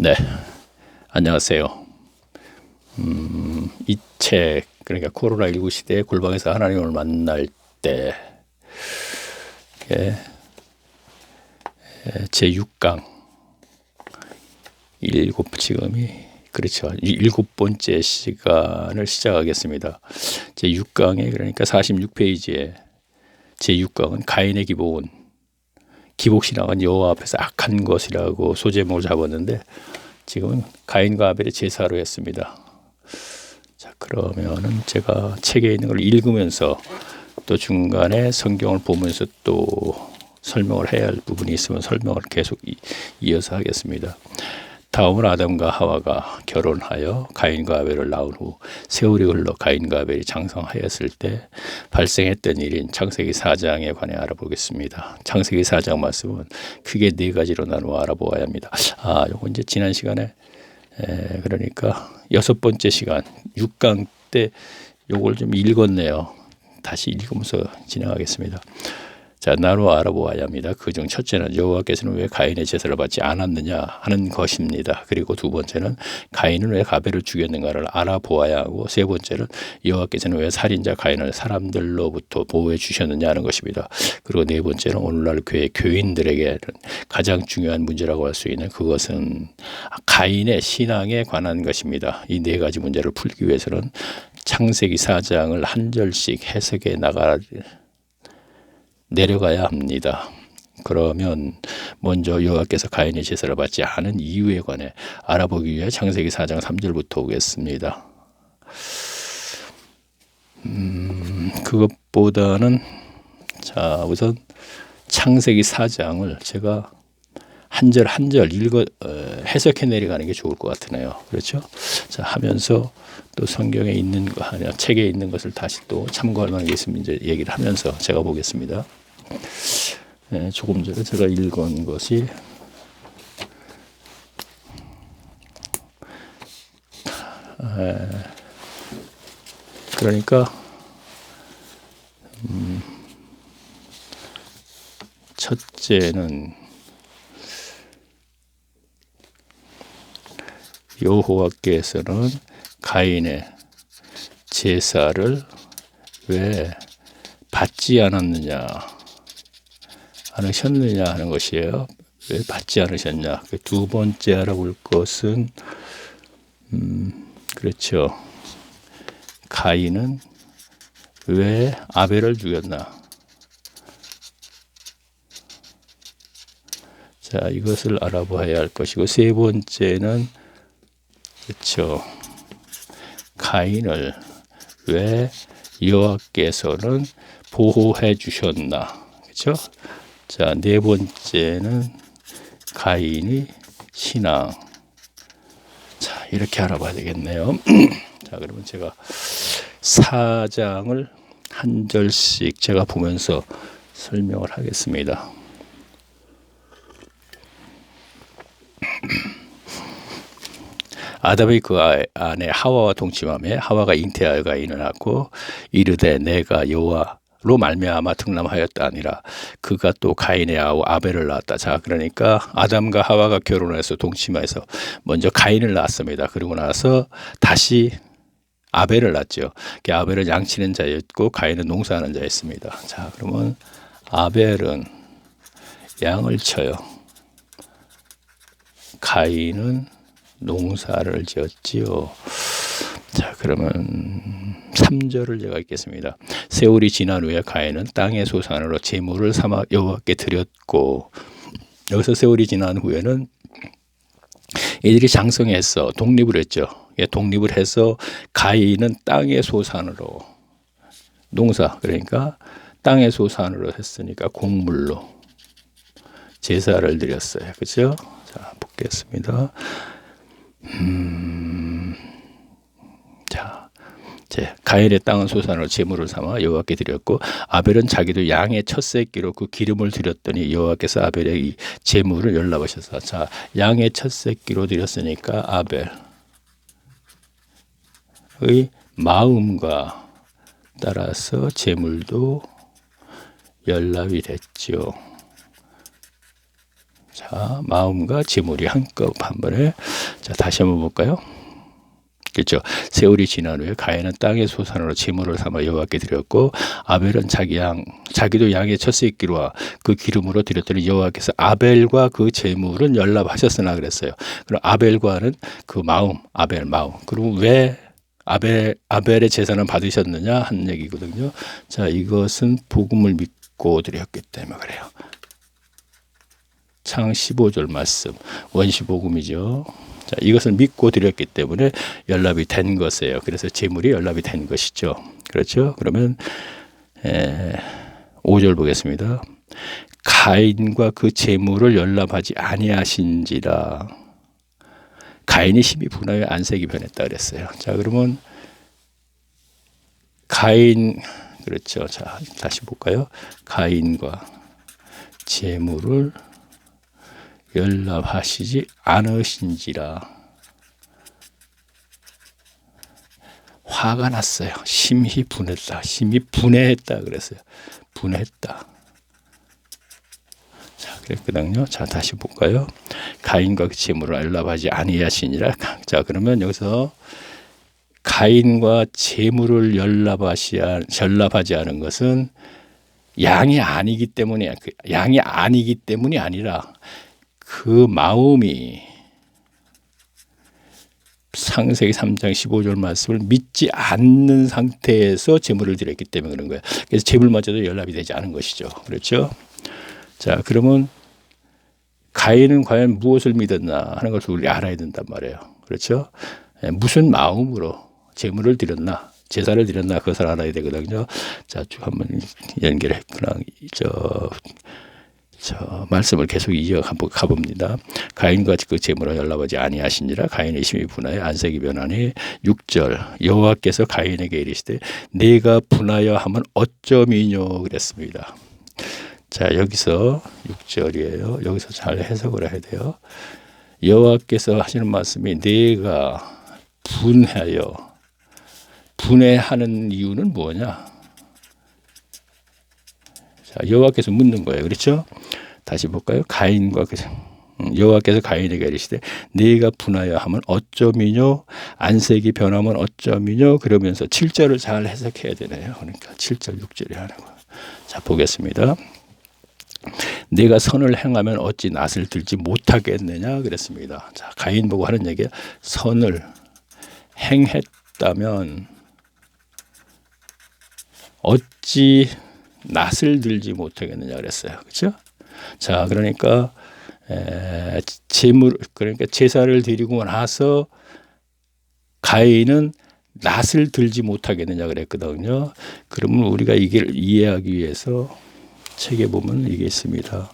네, 안녕하세요. 이 책, 그러니까 코로나19 시대에 골방에서 하나님을 만날 때, 제6강, 지금이, 그렇죠. 일곱 번째 시간을 시작하겠습니다. 제6강에, 그러니까 46페이지에 제6강은 가인의 기본, 기복신앙은 여호와 앞에서 악한 것이라고 소제목을 잡았는데, 지금은 가인과 아벨의 제사로 했습니다. 자, 그러면은 제가 책에 있는 걸 읽으면서 또 중간에 성경을 보면서 또 설명을 해야 할 부분이 있으면 설명을 계속 이어서 하겠습니다. 다음은 아담과 하와가 결혼하여 가인과 아벨을 낳은 후 세월이 흘러 가인과 아벨이 장성하였을 때 발생했던 일인 창세기 4장에 관해 알아보겠습니다. 창세기 4장 말씀은 크게 네 가지로 나누어 알아보아야 합니다. 요거 이제 지난 시간에 그러니까 6번째 시간 6강 때 요걸 좀 읽었네요. 다시 읽으면서 진행하겠습니다. 자, 나누어 알아보아야 합니다. 그중 첫째는 여호와께서는 왜 가인의 제사를 받지 않았느냐 하는 것입니다. 그리고 두 번째는 가인은 왜 아벨을 죽였는가를 알아보아야 하고, 세 번째는 여호와께서는 왜 살인자 가인을 사람들로부터 보호해 주셨느냐 하는 것입니다. 그리고 네 번째는 오늘날 교회 교인들에게는 가장 중요한 문제라고 할 수 있는 그것은 가인의 신앙에 관한 것입니다. 이 네 가지 문제를 풀기 위해서는 창세기 4장을 한 절씩 해석해 내려가야 합니다. 그러면 먼저 여호와께서 가인의 제사를 받지 않은 이유에 관해 알아보기 위해 창세기 4장 3절부터 오겠습니다. 그것보다는 자, 우선 창세기 4장을 제가 한 절 한 절 해석해 내려가는 게 좋을 것 같으네요. 그렇죠? 자, 하면서 또 성경에 있는 거 아니야, 책에 있는 것을 다시 또 참고할 만한 게 있으면 이제 얘기를 하면서 제가 보겠습니다. 조금 전에 제가 읽은 것이 그러니까 첫째는 여호와께서는 가인의 제사를 왜 받지 않았느냐 하는 것이에요. 왜 받지 않으셨냐. 두 번째 알아볼 것은 그렇죠. 가인은 왜 아벨을 죽였나. 자, 이것을 알아봐야 할 것이고, 세 번째는 그렇죠. 가인을 왜 여호와께서는 보호해 주셨나. 그렇죠? 자, 네 번째는 가인이 신앙. 자, 이렇게 알아봐야 되겠네요. 자, 그러면 제가 4장을 한 절씩 제가 보면서 설명을 하겠습니다. 아담이 그 아내 하와와 동침하며 하와가 잉태하여 가인을 낳고 이르되 내가 여호와로 말미암아 등남하였다 아니라 그가 또 가인의 아우 아벨을 낳았다. 자, 그러니까 아담과 하와가 결혼해서 동침해서 먼저 가인을 낳았습니다. 그리고 나서 다시 아벨을 낳죠. 아벨은 양치는 자였고 가인은 농사하는 자였습니다. 자, 그러면 아벨은 양을 쳐요. 가인은 농사를 지었지요. 자, 그러면 3절을 제가 읽겠습니다. 세월이 지난 후에 가인은 땅의 소산으로 제물을 삼아 여호와께 드렸고, 여기서 세월이 지난 후에는 이들이 장성해서 독립을 했죠. 독립을 해서 가인은 땅의 소산으로 농사, 그러니까 땅의 소산으로 했으니까 곡물로 제사를 드렸어요. 그렇죠? 자, 보겠습니다. 자, 가인의 땅은 소산으로 제물을 삼아 여호와께 드렸고, 아벨은 자기도 양의 첫 새끼로 그 기름을 드렸더니 여호와께서 아벨의 이 제물을 열납하셔서, 자, 양의 첫 새끼로 드렸으니까 아벨의 마음과 따라서 제물도 열납이 됐죠. 자, 마음과 재물이 한꺼번에. 자, 다시 한번 볼까요? 그렇죠. 세월이 지난 후에 가인은 땅의 소산으로 제물을 삼아 여호와께 드렸고, 아벨은 자기도 양의 첫 새끼와 그 기름으로 드렸더니 여호와께서 아벨과 그 제물은 연락하셨으나 그랬어요. 그럼 아벨과는 그 마음, 아벨 마음. 그리고 왜 아벨의 제사는 받으셨느냐 한 얘기거든요. 자, 이것은 복음을 믿고 드렸기 때문에 그래요. 창 15절 말씀, 원시복음이죠. 자, 이것을 믿고 드렸기 때문에 연락이 된 것이에요. 그래서 제물이 연락이 된 것이죠. 그렇죠? 그러면 5절 보겠습니다. 가인과 그 제물을 연락하지 아니하신지라. 가인이 심히 분하여 안색이 변했다 그랬어요. 자, 그러면 가인, 그렇죠. 자, 다시 볼까요? 가인과 제물을 연락하시지 않으신지라. 화가 났어요. 심히 분했다. 심히 분해했다 그랬어요. 분했다. 자, 그랬거든요. 자, 다시 볼까요? 가인과 그 제물을 연락하지 아니하시니라. 자, 그러면 여기서 가인과 제물을 연락하지 않은 것은 양이 아니기 때문이 아니라 그 마음이 창세기 3장 15절 말씀을 믿지 않는 상태에서 제물을 드렸기 때문에 그런 거예요. 그래서 제물마저도 연락이 되지 않은 것이죠. 그렇죠? 자, 그러면 가인은 과연 무엇을 믿었나 하는 것을 우리 알아야 된단 말이에요. 그렇죠? 무슨 마음으로 제물을 드렸나, 제사를 드렸나 그것을 알아야 되거든요. 자, 쭉 한번 연결했구나. 저 말씀을 계속 이어 가봅니다. 가인과 그 제물을 연락하지 아니하시니라. 가인의 심히 분하여 안색이 변하니. 6절 여호와께서 가인에게 이르시되 네가 분하여 하면 어쩌미뇨 그랬습니다. 자, 여기서 6절이에요. 여기서 잘 해석을 해야 돼요. 여호와께서 하시는 말씀이 네가 분해하는 이유는 뭐냐? 자, 여호와께서 묻는 거예요. 그렇죠? 다시 볼까요? 가인과 여호와께서 가인에게 이르시되 네가 분하여 하면 어쩌미뇨, 안색이 변하면 어쩌미뇨. 그러면서 7절을 잘 해석해야 되네요. 그러니까 7절 6절이 하는 거. 자, 보겠습니다. 네가 선을 행하면 어찌 낯을 들지 못하겠느냐 그랬습니다. 자, 가인 보고 하는 얘기야. 선을 행했다면 어찌 낯을 들지 못하겠느냐 그랬어요. 그렇죠? 자, 그러니까 그러니까 제사를 드리고 나서 가인은 낯을 들지 못하겠느냐 그랬거든요. 그러면 우리가 이걸 이해하기 위해서 책에 보면 이게 있습니다.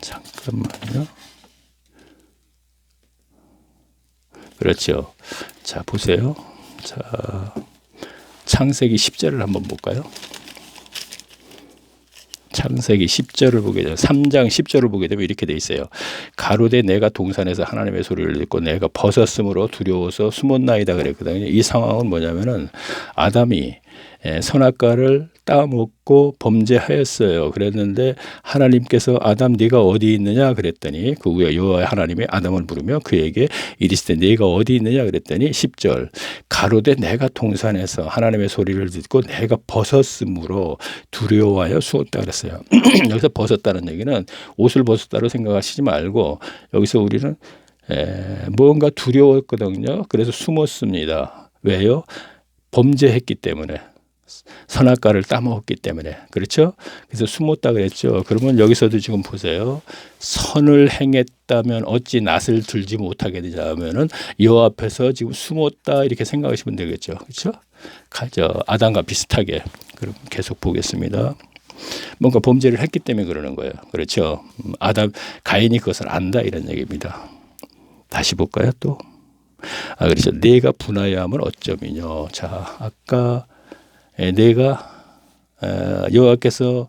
잠깐만요. 그렇죠. 자, 보세요. 자, 창세기 10절을 한번 볼까요? 창세기 10절을 보게 되면 3장 10절을 보게 되면 이렇게 돼 있어요. 가로되 내가 동산에서 하나님의 소리를 듣고 내가 벗었으므로 두려워서 숨었나이다 그랬거든요. 이 상황은 뭐냐면은 아담이 선악과를 따먹고 범죄하였어요. 그랬는데 하나님께서 아담 네가 어디 있느냐 그랬더니 그 후에 여호와 하나님이 아담을 부르며 그에게 이르시되 네가 어디 있느냐 그랬더니 10절 가로되 내가 동산에서 하나님의 소리를 듣고 내가 벗었으므로 두려워하여 숨었다 그랬어요. 여기서 벗었다는 얘기는 옷을 벗었다고 생각하시지 말고 여기서 우리는 뭔가 두려웠거든요. 그래서 숨었습니다. 왜요? 범죄했기 때문에. 선악과를 따먹었기 때문에. 그렇죠? 그래서 숨었다 그랬죠. 그러면 여기서도 지금 보세요. 선을 행했다면 어찌 낯을 들지 못하겠느냐 하면은 여호와 앞에서 지금 숨었다 이렇게 생각하시면 되겠죠. 그렇죠? 아담과 비슷하게. 그럼 계속 보겠습니다. 뭔가 범죄를 했기 때문에 그러는 거예요. 그렇죠? 가인이 그것을 안다 이런 얘기입니다. 다시 볼까요? 또. 그렇죠. 내가 분하여 하면 어쩌미뇨. 자, 아까 내가 여호와께서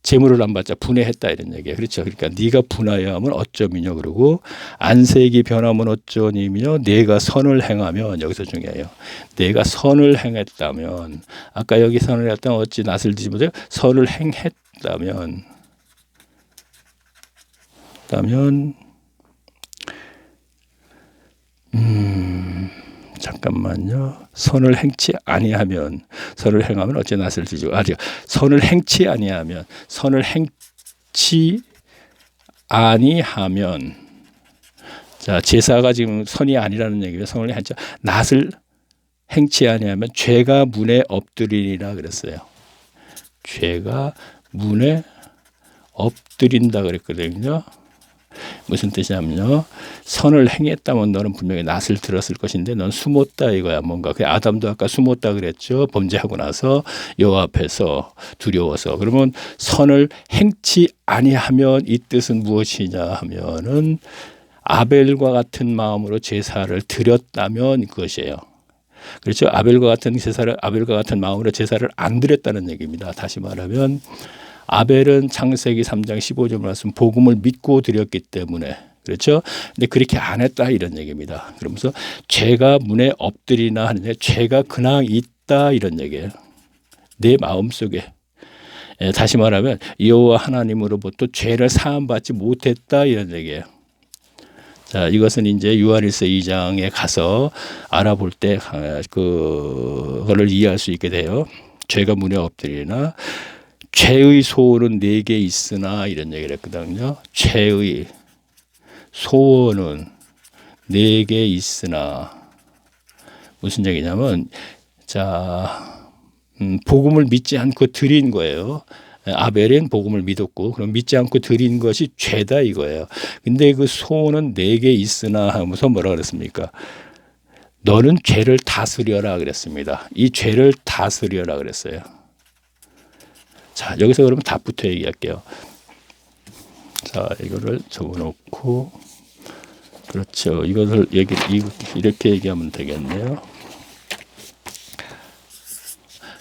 재물을 안 받자 분해했다 이런 얘기예요. 그렇죠. 그러니까 네가 분하여하면 어쩌미뇨. 그러고 안색이 변하면 어쩌니며 내가 선을 행하면 여기서 중요해요. 내가 선을 행했다면 아까 여기 선을 했다면 어찌 낯을 드지 못해 선을 행했다면 잠깐만요. 선을 행치 아니하면 선을 행하면 어찌 낯을 드지 선을 행치 아니하면 선을 행치 아니하면 자 제사가 지금 선이 아니라는 얘기예요. 선을 행치 낯을 행치 아니하면 죄가 문에 엎드리리라 그랬어요. 죄가 문에 엎드린다 그랬거든요. 무슨 뜻이냐면요. 선을 행했다면 너는 분명히 낯을 들었을 것인데 넌 숨었다 이거야. 뭔가 그 아담도 아까 숨었다 그랬죠. 범죄하고 나서 여호와 앞에서 두려워서. 그러면 선을 행치 아니하면 이 뜻은 무엇이냐 하면은 아벨과 같은 마음으로 제사를 드렸다면 그것이에요. 그렇죠. 아벨과 같은 마음으로 제사를 안 드렸다는 얘기입니다. 다시 말하면 아벨은 창세기 3장 15절 말씀 복음을 믿고 드렸기 때문에 그렇죠. 근데 그렇게 안 했다 이런 얘기입니다. 그러면서 죄가 문에 엎드리나 하는데 죄가 그냥 있다 이런 얘기예요. 내 마음속에. 다시 말하면 여호와 하나님으로부터 죄를 사함받지 못했다 이런 얘기예요. 자, 이것은 이제 요한일서 2장에 가서 알아볼 때 그거를 이해할 수 있게 돼요. 죄가 문에 엎드리나 죄의 소원은 내게 있으나 이런 얘기를 했거든요. 죄의 소원은 내게 있으나 무슨 얘기냐면 자 복음을 믿지 않고 드린 거예요. 아벨은 복음을 믿었고 그럼 믿지 않고 드린 것이 죄다 이거예요. 근데 그 소원은 내게 있으나 하면서 뭐라 그랬습니까? 너는 죄를 다스려라 그랬습니다. 이 죄를 다스려라 그랬어요. 자, 여기서 그러면 답부터 얘기할게요. 자, 이거를 적어놓고, 그렇죠. 이것을 이렇게 얘기하면 되겠네요.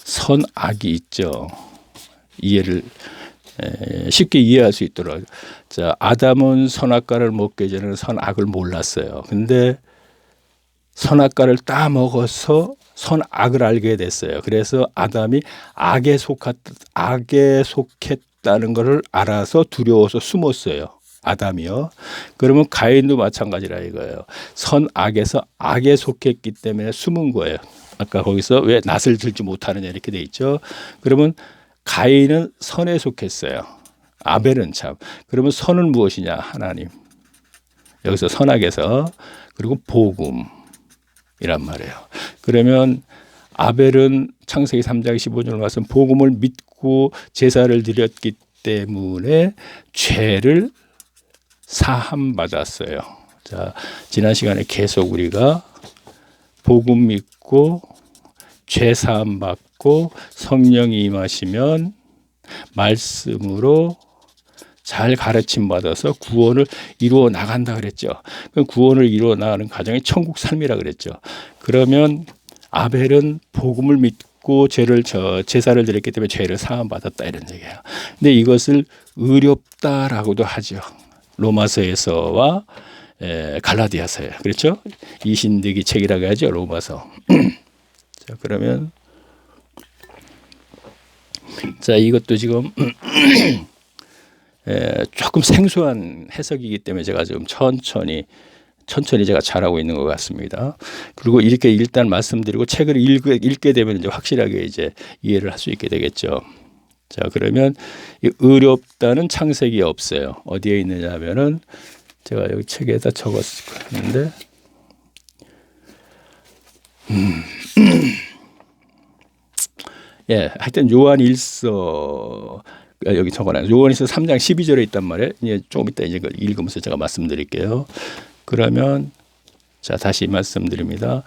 선악이 있죠. 이해를 쉽게 이해할 수 있도록. 자, 아담은 선악과를 먹기 전에는 선악을 몰랐어요. 근데 선악과를 따 먹어서 선악을 알게 됐어요. 그래서 아담이 악에 속했다는 것을 알아서 두려워서 숨었어요. 아담이요. 그러면 가인도 마찬가지라 이거예요. 선악에서 악에 속했기 때문에 숨은 거예요. 아까 거기서 왜 낯을 들지 못하느냐 이렇게 돼 있죠. 그러면 가인은 선에 속했어요. 아벨은 참. 그러면 선은 무엇이냐? 하나님. 여기서 선악에서 그리고 복음. 이란 말이에요. 그러면 아벨은 창세기 3장 15절 말씀 복음을 믿고 제사를 드렸기 때문에 죄를 사함 받았어요. 자, 지난 시간에 계속 우리가 복음 믿고 죄 사함 받고 성령이 임하시면 말씀으로 잘 가르침 받아서 구원을 이루어 나간다 그랬죠. 그 구원을 이루어 나가는 과정이 천국 삶이라 그랬죠. 그러면 아벨은 복음을 믿고 제사를 드렸기 때문에 죄를 사함 받았다 이런 얘기예요. 근데 이것을 의롭다라고도 하죠. 로마서에서와 갈라디아서에 그렇죠. 이신득이 책이라고 하죠. 로마서. 자, 그러면 자 이것도 지금 조금 생소한 해석이기 때문에 제가 좀 천천히 제가 잘하고 있는 것 같습니다. 그리고 이렇게 일단 말씀드리고 책을 읽게 되면 이제 확실하게 이제 이해를 할 수 있게 되겠죠. 자, 그러면 이 의롭다는 창세기에 없어요. 어디에 있느냐 하면은 제가 여기 책에다 적었을 건데, 예, 하여튼 요한일서 여기 적어놔요. 요한일서 3장 12절에 있단 말이에요. 이제 조금 이따 이제 읽으면서 제가 말씀드릴게요. 그러면 자 다시 말씀드립니다.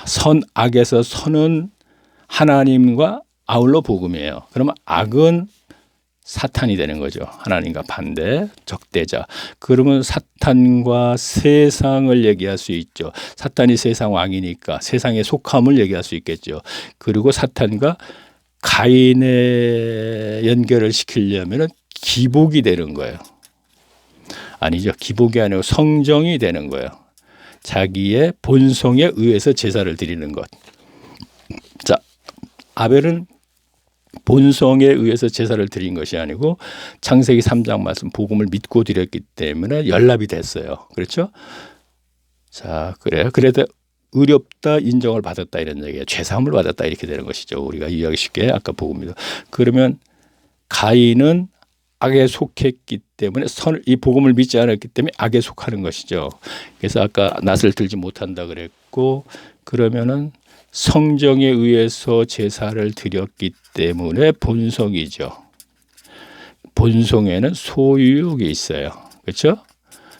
선악에서 선은 하나님과 아울러 복음이에요. 그러면 악은 사탄이 되는 거죠. 하나님과 반대, 적대자. 그러면 사탄과 세상을 얘기할 수 있죠. 사탄이 세상 왕이니까 세상의 속함을 얘기할 수 있겠죠. 그리고 사탄과 가인에 연결을 시키려면 기복이 되는 거예요. 아니죠. 기복이 아니고 성정이 되는 거예요. 자기의 본성에 의해서 제사를 드리는 것. 자, 아벨은 본성에 의해서 제사를 드린 것이 아니고 창세기 3장 말씀 복음을 믿고 드렸기 때문에 연합이 됐어요. 그렇죠? 자, 그래요. 그래도 의롭다 인정을 받았다 이런 얘기예요. 죄사함을 받았다 이렇게 되는 것이죠. 우리가 이해하기 쉽게 아까 복음입니다. 그러면 가인은 악에 속했기 때문에 이 복음을 믿지 않았기 때문에 악에 속하는 것이죠. 그래서 아까 낫을 들지 못한다 그랬고 그러면은 성정에 의해서 제사를 드렸기 때문에 본성이죠. 본성에는 소유욕이 있어요. 그렇죠?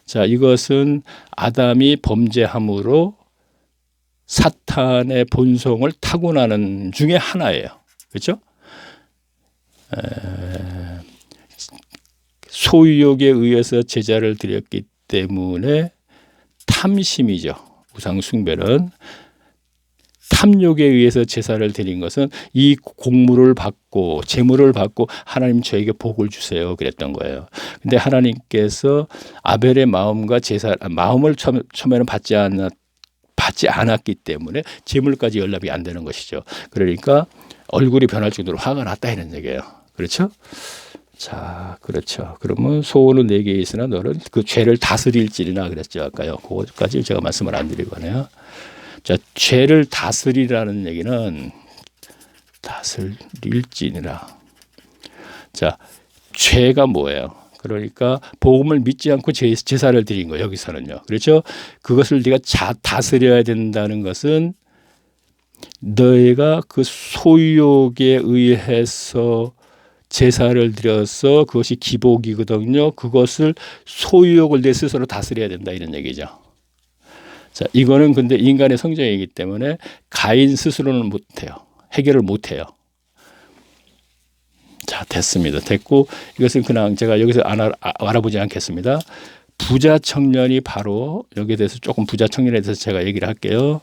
자, 이것은 아담이 범죄함으로 사탄의 본성을 타고나는 중에 하나예요. 그렇죠? 소유욕에 의해서 제사를 드렸기 때문에 탐심이죠. 우상 숭배는 탐욕에 의해서 제사를 드린 것은 이 곡물을 받고 재물을 받고 하나님 저에게 복을 주세요 그랬던 거예요. 근데 하나님께서 아벨의 마음과 마음을 처음에는 받지 않았기 때문에 재물까지 연락이 안 되는 것이죠. 그러니까 얼굴이 변할 정도로 화가 났다 이런 얘기예요. 그렇죠? 자, 그렇죠. 그러면 소원은 내게 있으나 너는 그 죄를 다스릴지니라 그랬죠. 아까요. 그것까지 제가 말씀을 안 드리고 하네요. 자, 죄를 다스리라는 얘기는 다스릴지니라. 자, 죄가 뭐예요? 그러니까 복음을 믿지 않고 제사를 드린 거예요. 여기서는요. 그렇죠? 그것을 네가 다스려야 된다는 것은 너희가 그 소유욕에 의해서 제사를 드려서 그것이 기복이거든요. 그것을 소유욕을 내 스스로 다스려야 된다 이런 얘기죠. 자, 이거는 근데 인간의 성정이기 때문에 가인 스스로는 못해요. 해결을 못해요. 자, 됐습니다. 됐고 이것은 그냥 제가 여기서 알아보지 않겠습니다. 부자 청년이 바로 여기에 대해서 조금 부자 청년에 대해서 제가 얘기를 할게요.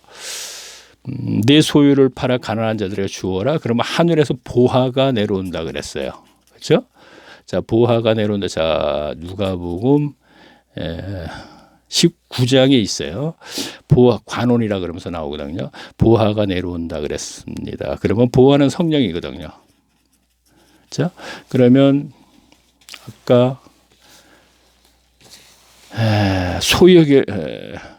내 소유를 팔아 가난한 자들에게 주어라. 그러면 하늘에서 보화가 내려온다 그랬어요. 그렇죠? 자, 보화가 내려온다. 자, 누가복음 19장에 있어요. 보화 관원이라 그러면서 나오거든요. 보화가 내려온다 그랬습니다. 그러면 보화는 성령이거든요. 자, 그러면 아까 소유에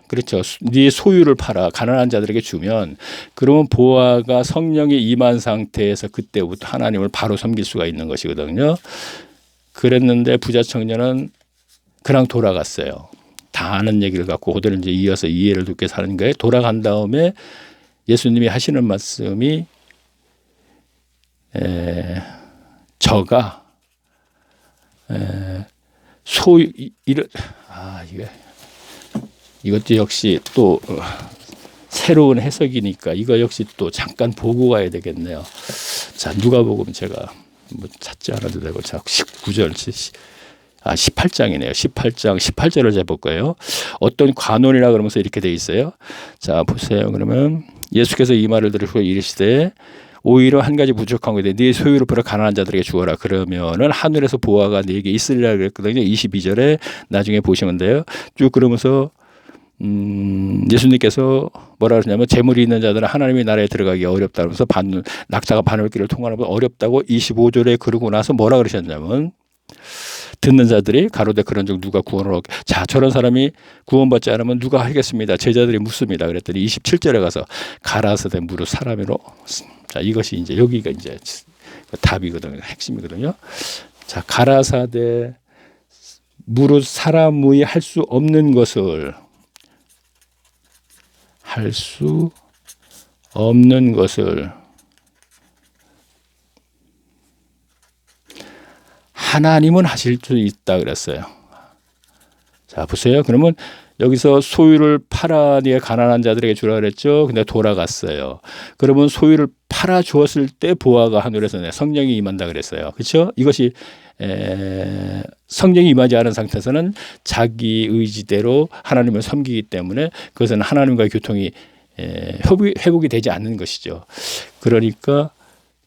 그렇죠. 네 소유를 팔아 가난한 자들에게 주면 그러면 보화가 성령이 임한 상태에서 그때부터 하나님을 바로 섬길 수가 있는 것이거든요. 그랬는데 부자 청년은 그냥 돌아갔어요. 다 아는 얘기를 갖고 그대로 이제 이어서 이해를 돕게 사는 거예요. 돌아간 다음에 예수님이 하시는 말씀이 저가 소유 이것도 역시 또 새로운 해석이니까 이거 역시 또 잠깐 보고 가야 되겠네요. 자, 누가복음 제가 뭐 찾지 않아도 되고 자 19절 18장이네요. 18장 18절을 제볼 거예요. 어떤 관원이라 그러면서 이렇게 돼 있어요. 자, 보세요. 그러면 예수께서 이 말을 들으시고 이르시되 오히려 한 가지 부족한 것인데 네 소유를 팔아 가난한 자들에게 주어라. 그러면은 하늘에서 보화가 네게 있으리라 그랬거든요. 22절에 나중에 보시면 돼요. 쭉 그러면서 예수님께서 뭐라 그러냐면 재물이 있는 자들은 하나님의 나라에 들어가기 어렵다 그러면서 낙자가 바늘길을 통하는 건 어렵다고 25절에 그러고 나서 뭐라 그러셨냐면 듣는 자들이 가로되 그런 중 누가 구원을 얻게. 자, 저런 사람이 구원받지 않으면 누가 하겠습니다. 제자들이 묻습니다. 그랬더니 27절에 가서 가라사대 무릇 사람으로. 자, 이것이 이제 여기가 이제 답이거든요. 핵심이거든요. 자, 가라사대 무릇 사람의 할 수 없는 것을 하나님은 하실 수 있다 그랬어요. 자, 보세요. 그러면 여기서 소유를 팔아 네가 가난한 자들에게 주라 그랬죠. 근데 돌아갔어요. 그러면 소유를 팔아 주었을 때 보화가 하늘에서 성령이 임한다 그랬어요. 그렇죠? 이것이 성령이 임하지 않은 상태에서는 자기 의지대로 하나님을 섬기기 때문에 그것은 하나님과의 교통이 회복이 되지 않는 것이죠. 그러니까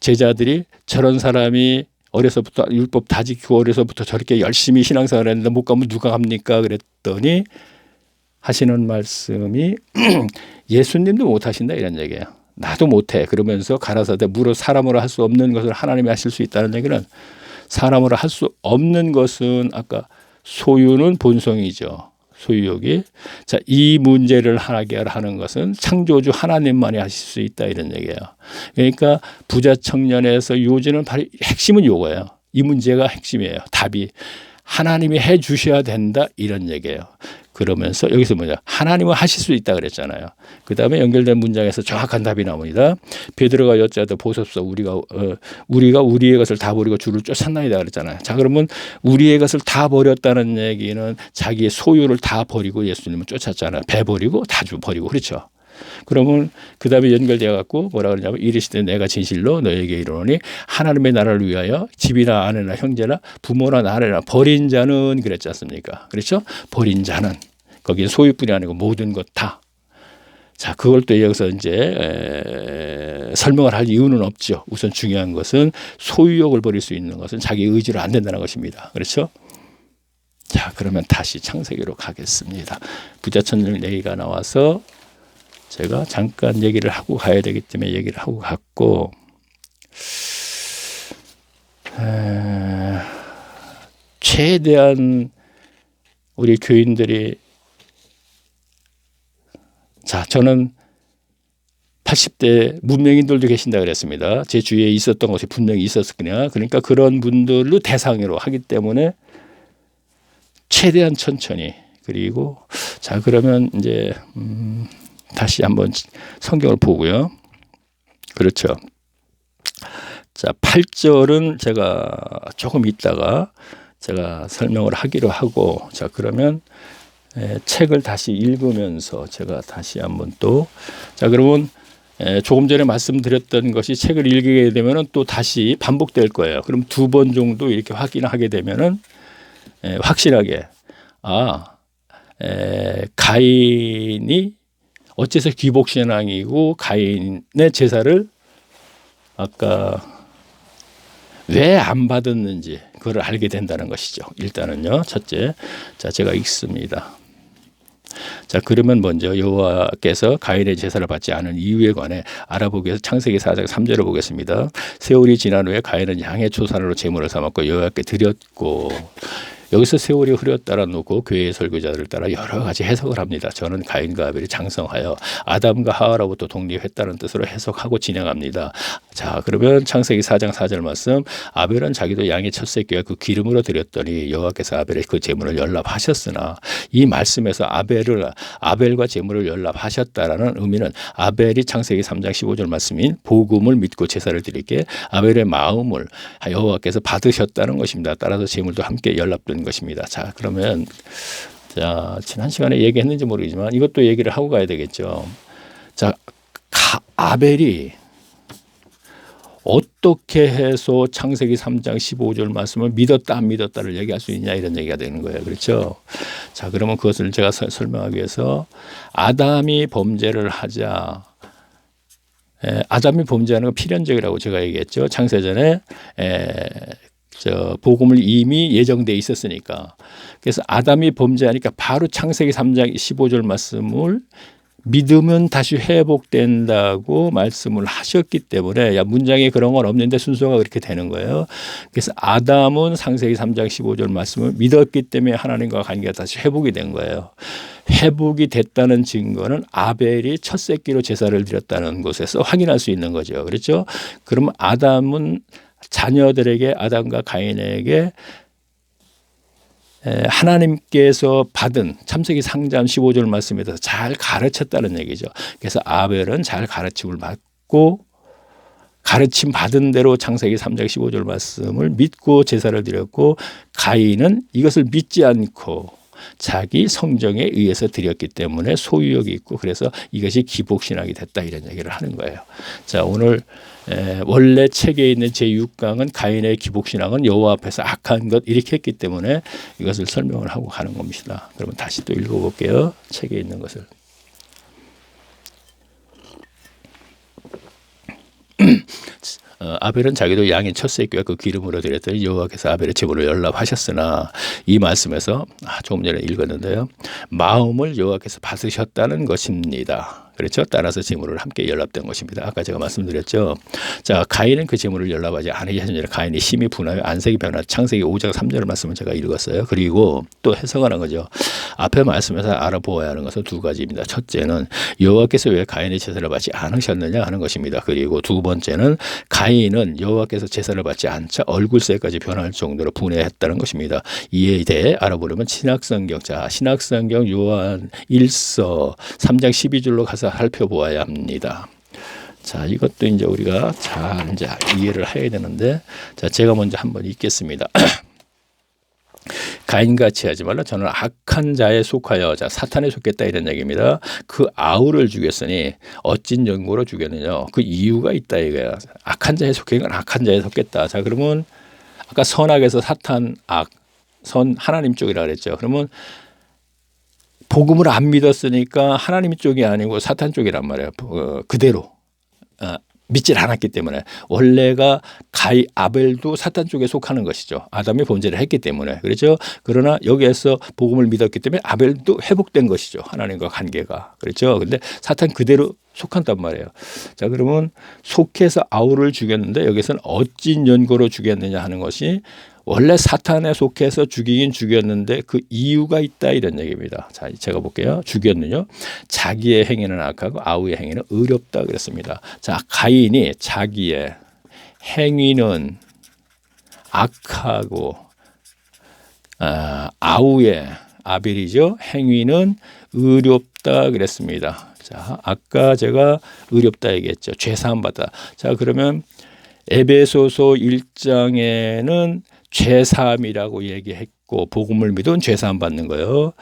제자들이 저런 사람이 어려서부터 율법 다 지키고 어려서부터 저렇게 열심히 신앙생활을 했는데 못 가면 누가 갑니까? 그랬더니 하시는 말씀이 예수님도 못하신다 이런 얘기예요. 나도 못해. 그러면서 가라사대 무릇 사람으로 할 수 없는 것을 하나님이 하실 수 있다는 얘기는, 사람으로 할 수 없는 것은 아까 소유는 본성이죠. 소유욕이. 자, 이 문제를 해결하는 것은 창조주 하나님만이 하실 수 있다 이런 얘기예요. 그러니까 부자 청년에서 요지는 바로 핵심은 요거예요. 이 문제가 핵심이에요. 답이 하나님이 해 주셔야 된다 이런 얘기예요. 그러면서 여기서 뭐냐, 하나님은 하실 수 있다 그랬잖아요. 그 다음에 연결된 문장에서 정확한 답이 나옵니다. 베드로가 여짜도 보소서 우리가 우리의 것을 다 버리고 주를 쫓았나이다 그랬잖아요. 자, 그러면 우리의 것을 다 버렸다는 얘기는 자기의 소유를 다 버리고 예수님을 쫓았잖아요. 배 버리고 다 버리고, 그렇죠. 그러면 그 다음에 연결되어 갖고 뭐라 그러냐면 이르시되 내가 진실로 너에게 이르노니 하나님의 나라를 위하여 집이나 아내나 형제나 부모나 나라나 버린 자는 그랬지 않습니까? 그렇죠? 버린 자는, 거기에 소유뿐이 아니고 모든 것 다. 자, 그걸 또 여기서 이제 설명을 할 이유는 없죠. 우선 중요한 것은 소유욕을 버릴 수 있는 것은 자기 의지로 안 된다는 것입니다. 그렇죠? 자, 그러면 다시 창세기로 가겠습니다. 부자천년 얘기가 나와서 제가 잠깐 얘기를 하고 가야 되기 때문에 얘기를 하고 갔고, 최대한 우리 교인들이, 자, 저는 80대 문명인들도 계신다 그랬습니다. 제 주위에 있었던 것이 분명히 있었거든요. 그러니까 그런 분들로 대상으로 하기 때문에 최대한 천천히. 그리고 자, 그러면 이제 다시 한번 성경을 보고요. 그렇죠. 자, 8절은 제가 조금 있다가 제가 설명을 하기로 하고, 자, 그러면 책을 다시 읽으면서 제가 다시 한번 또, 자, 그러면 조금 전에 말씀드렸던 것이 책을 읽게 되면은 또 다시 반복될 거예요. 그럼 2번 정도 이렇게 확인하게 되면은 확실하게, 가인이 어째서 기복신앙이고 가인의 제사를 아까 왜 안 받았는지 그걸 알게 된다는 것이죠. 일단은요. 첫째, 자, 제가 읽습니다. 자, 그러면 먼저 여호와께서 가인의 제사를 받지 않은 이유에 관해 알아보기 위해서 창세기 4장 3절을 보겠습니다. 세월이 지난 후에 가인은 양의 초산으로 제물을 삼았고 여호와께 드렸고, 여기서 세월이 흐렸다라 놓고 교회의 설교자들을 따라 여러 가지 해석을 합니다. 저는 가인과 아벨이 장성하여 아담과 하와로부터 독립했다는 뜻으로 해석하고 진행합니다. 자, 그러면 창세기 4장 4절 말씀, 아벨은 자기도 양의 첫 새끼와 그 기름으로 드렸더니 여호와께서 아벨의 그 제물을 연락하셨으나, 이 말씀에서 아벨과 제물을 연락하셨다라는 의미는 아벨이 창세기 3장 15절 말씀인 복음을 믿고 제사를 드리게 아벨의 마음을 여호와께서 받으셨다는 것입니다. 따라서 제물도 함께 연락된 것입니다. 자, 그러면 자, 지난 시간에 얘기했는지 모르겠지만 이것도 얘기를 하고 가야 되겠죠. 자, 아벨이 어떻게 해서 창세기 3장 15절 말씀을 믿었다 안 믿었다를 얘기할 수 있냐, 이런 얘기가 되는 거예요. 그렇죠? 자, 그러면 그것을 제가 설명하기 위해서 아담이 범죄를 하자, 아담이 범죄하는 건 필연적이라고 제가 얘기했죠. 창세전에 복음을 이미 예정돼 있었으니까. 그래서 아담이 범죄하니까 바로 창세기 3장 15절 말씀을 믿으면 다시 회복된다고 말씀을 하셨기 때문에, 야, 문장에 그런 건 없는데 순서가 그렇게 되는 거예요. 그래서 아담은 창세기 3장 15절 말씀을 믿었기 때문에 하나님과 관계가 다시 회복이 된 거예요. 회복이 됐다는 증거는 아벨이 첫 새끼로 제사를 드렸다는 곳에서 확인할 수 있는 거죠. 그렇죠? 그러면 아담은 자녀들에게, 아담과 가인에게 하나님께서 받은 창세기 3장 15절 말씀에 대해서 잘 가르쳤다는 얘기죠. 그래서 아벨은 잘 가르침을 받고 가르침 받은 대로 창세기 3장 15절 말씀을 믿고 제사를 드렸고, 가인은 이것을 믿지 않고 자기 성정에 의해서 드렸기 때문에 소유욕이 있고, 그래서 이것이 기복신앙이 됐다, 이런 얘기를 하는 거예요. 자, 오늘 원래 책에 있는 제6강은 가인의 기복신앙은 여호와 앞에서 악한 것, 이렇게 했기 때문에 이것을 설명을 하고 가는 겁니다. 그러면 다시 또 읽어볼게요. 책에 있는 것을. 아벨은 자기도 양의 첫 새끼와 그 기름으로 드렸더니 여호와께서 아벨의 제물을 연락하셨으나 이 말씀에서 조금 전에 읽었는데요. 마음을 여호와께서 받으셨다는 것입니다. 그렇죠? 따라서 제물을 함께 연락된 것입니다. 아까 제가 말씀드렸죠. 자, 가인은 그 제물을 연락하지 않으게 하시니라. 가인이 심히 분하여 안색이 변화. 창세기 5장 3절 말씀을 제가 읽었어요. 그리고 또 해석하는 거죠. 앞에 말씀에서 알아보아야 하는 것은 두 가지입니다. 첫째는 여호와께서 왜 가인의 제사를 받지 않으셨느냐 하는 것입니다. 그리고 두 번째는 가인은 여호와께서 제사를 받지 않자 얼굴색까지 변할 정도로 분해했다는 것입니다. 이에 대해 알아보려면 신약성경, 자, 신약성경 요한 1서 3장 12절로 가서 살펴보아야 합니다. 자, 이것도 이제 우리가 잘 이제 이해를 해야 되는데, 자, 제가 먼저 한번 읽겠습니다. 가인같이 하지 말라. 저는 악한 자에 속하여, 자, 사탄에 속했다 이런 얘기입니다. 그 아우를 죽였으니 어찐 연고로 죽였느냐. 그 이유가 있다 이거야. 악한 자에 속한 건 악한 자에 속했다. 자, 그러면 아까 선악에서 사탄, 악, 선 하나님 쪽이라 그랬죠. 그러면 복음을 안 믿었으니까 하나님 쪽이 아니고 사탄 쪽이란 말이에요. 그대로 믿질 않았기 때문에. 원래가 아벨도 사탄 쪽에 속하는 것이죠. 아담이 범죄를 했기 때문에. 그렇죠. 그러나 여기에서 복음을 믿었기 때문에 아벨도 회복된 것이죠. 하나님과 관계가. 그렇죠. 근데 사탄 그대로 속한단 말이에요. 자, 그러면 속해서 아우를 죽였는데 여기서는 어찐 연고로 죽였느냐 하는 것이 원래 사탄에 속해서 죽이긴 죽였는데 그 이유가 있다 이런 얘기입니다. 자, 제가 볼게요. 죽였느냐? 자기의 행위는 악하고 아우의 행위는 의롭다 그랬습니다. 자, 가인이 자기의 행위는 악하고 아우의 아벨이죠. 행위는 의롭다 그랬습니다. 자, 아까 제가 의롭다 얘기했죠. 죄 사함 받다. 자, 그러면 에베소서 1장에는 죄사함이라고 얘기했고 복음을 믿은 죄사함 받는 거예요.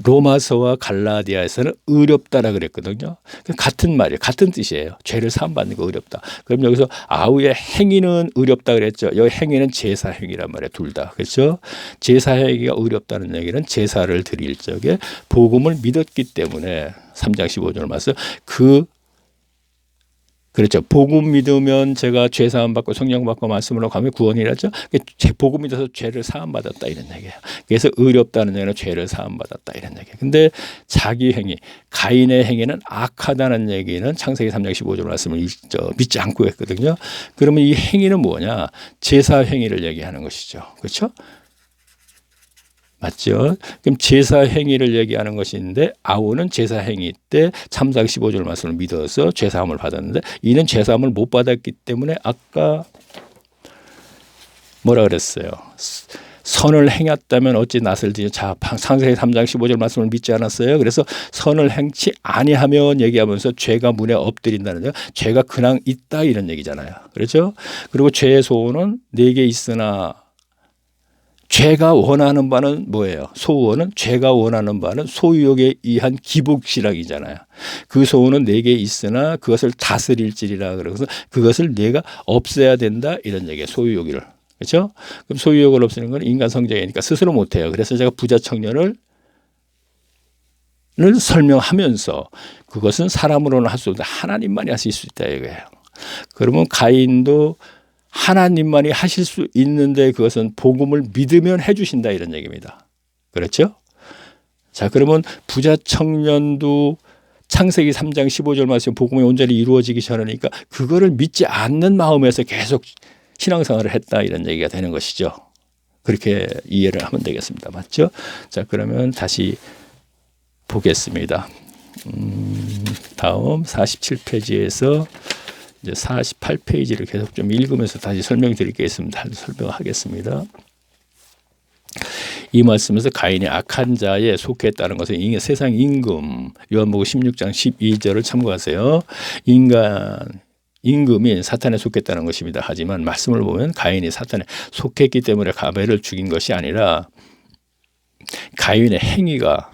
로마서와 갈라디아에서는 의롭다라 그랬거든요. 같은 말이에요. 같은 뜻이에요. 죄를 사함 받는 거 의롭다. 그럼 여기서 아우의 행위는 의롭다 그랬죠. 여기 행위는 제사 행위란 말이에요. 둘 다. 그렇죠? 제사 행위가 의롭다는 얘기는 제사를 드릴 적에 복음을 믿었기 때문에 3장 15절 말씀 그렇죠. 복음 믿으면 제가 죄 사함 받고 성령 받고 말씀으로 가면 구원이라죠. 복음 믿어서 죄를 사함 받았다 이런 얘기예요. 그래서 의롭다는 얘기는 죄를 사함 받았다 이런 얘기예요. 근데 자기 행위, 가인의 행위는 악하다는 얘기는 창세기 3장 15절 말씀을 믿지 않고 했거든요. 그러면 이 행위는 뭐냐? 제사 행위를 얘기하는 것이죠. 그렇죠? 맞죠? 그럼 제사 행위를 얘기하는 것인데 아우는 제사 행위 때 참상 15절 말씀을 믿어서 죄사함을 받았는데 이는 죄사함을 못 받았기 때문에 아까 뭐라 그랬어요? 선을 행했다면 어찌 낯을 지냐. 자, 창세기 3장 15절 말씀을 믿지 않았어요. 그래서 선을 행치 아니하면 얘기하면서 죄가 문에 엎드린다는 죄가 그냥 있다 이런 얘기잖아요. 그렇죠? 그리고 죄의 소원은 내게 있으나 죄가 원하는 바는 뭐예요? 소원은 죄가 원하는 바는 소유욕에 의한 기복시락이잖아요. 그 소원은 내게 있으나 그것을 다스릴지리라. 그래서 그것을 내가 없애야 된다 이런 얘기예요. 소유욕을. 그렇죠? 그럼 소유욕을 없애는 건 인간 성장이니까 스스로 못해요. 그래서 제가 부자 청년을 설명하면서 그것은 사람으로는 할 수 없는데 하나님만이 하실 수 있다 이거예요. 그러면 가인도 하나님만이 하실 수 있는데 그것은 복음을 믿으면 해주신다 이런 얘기입니다. 그렇죠? 자, 그러면 부자 청년도 창세기 3장 15절 말씀 복음이 온전히 이루어지기 전이니까 그거를 믿지 않는 마음에서 계속 신앙생활을 했다 이런 얘기가 되는 것이죠. 그렇게 이해를 하면 되겠습니다. 맞죠? 자, 그러면 다시 보겠습니다. 다음 47페이지에서 이제 48페이지를 계속 좀 읽으면서 다시 설명드릴 게 있으면 설명하겠습니다. 이 말씀에서 가인이 악한 자에 속했다는 것은 세상 임금, 요한복음 16장 12절을 참고하세요. 임금이 사탄에 속했다는 것입니다. 하지만 말씀을 보면 가인이 사탄에 속했기 때문에 아벨을 죽인 것이 아니라 가인의 행위가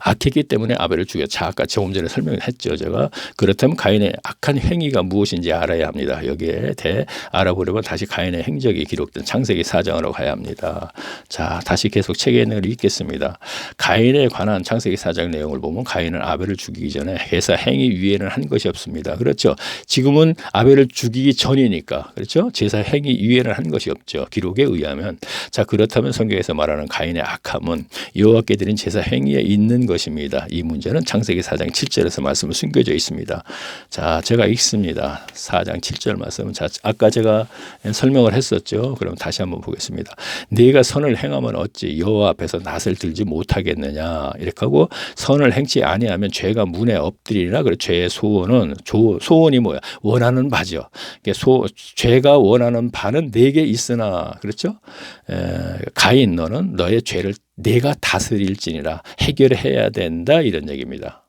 악했기 때문에 아벨을 죽여. 자, 아까 조금 전에 설명했죠, 제가. 그렇다면 가인의 악한 행위가 무엇인지 알아야 합니다. 여기에 대해 알아보려면 다시 가인의 행적이 기록된 창세기 4장으로 가야 합니다. 자, 다시 계속 책에 있는 걸 읽겠습니다. 가인에 관한 창세기 4장 내용을 보면 가인은 아벨을 죽이기 전에 제사 행위 위에는 한 것이 없습니다. 그렇죠? 지금은 아벨을 죽이기 전이니까, 그렇죠? 제사 행위 위에는 한 것이 없죠. 기록에 의하면. 자, 그렇다면 성경에서 말하는 가인의 악함은 여호와께 드린 제사 행위에 있는 것입니다. 이 문제는 창세기 4장 7절에서 말씀을 숨겨져 있습니다. 자, 제가 읽습니다. 4장 7절 말씀. 자, 아까 제가 설명을 했었죠. 그럼 다시 한번 보겠습니다. 네가 선을 행하면 어찌 여호와 앞에서 낯을 들지 못하겠느냐. 이렇게 하고 선을 행치 아니하면 죄가 문에 엎드리나. 그래, 죄의 소원은 소원이 뭐야? 원하는 바죠. 죄가 원하는 바는 내게 있으나, 그렇죠? 가인, 너는 너의 죄를 내가 다스릴지니라, 해결해야 된다, 이런 얘기입니다.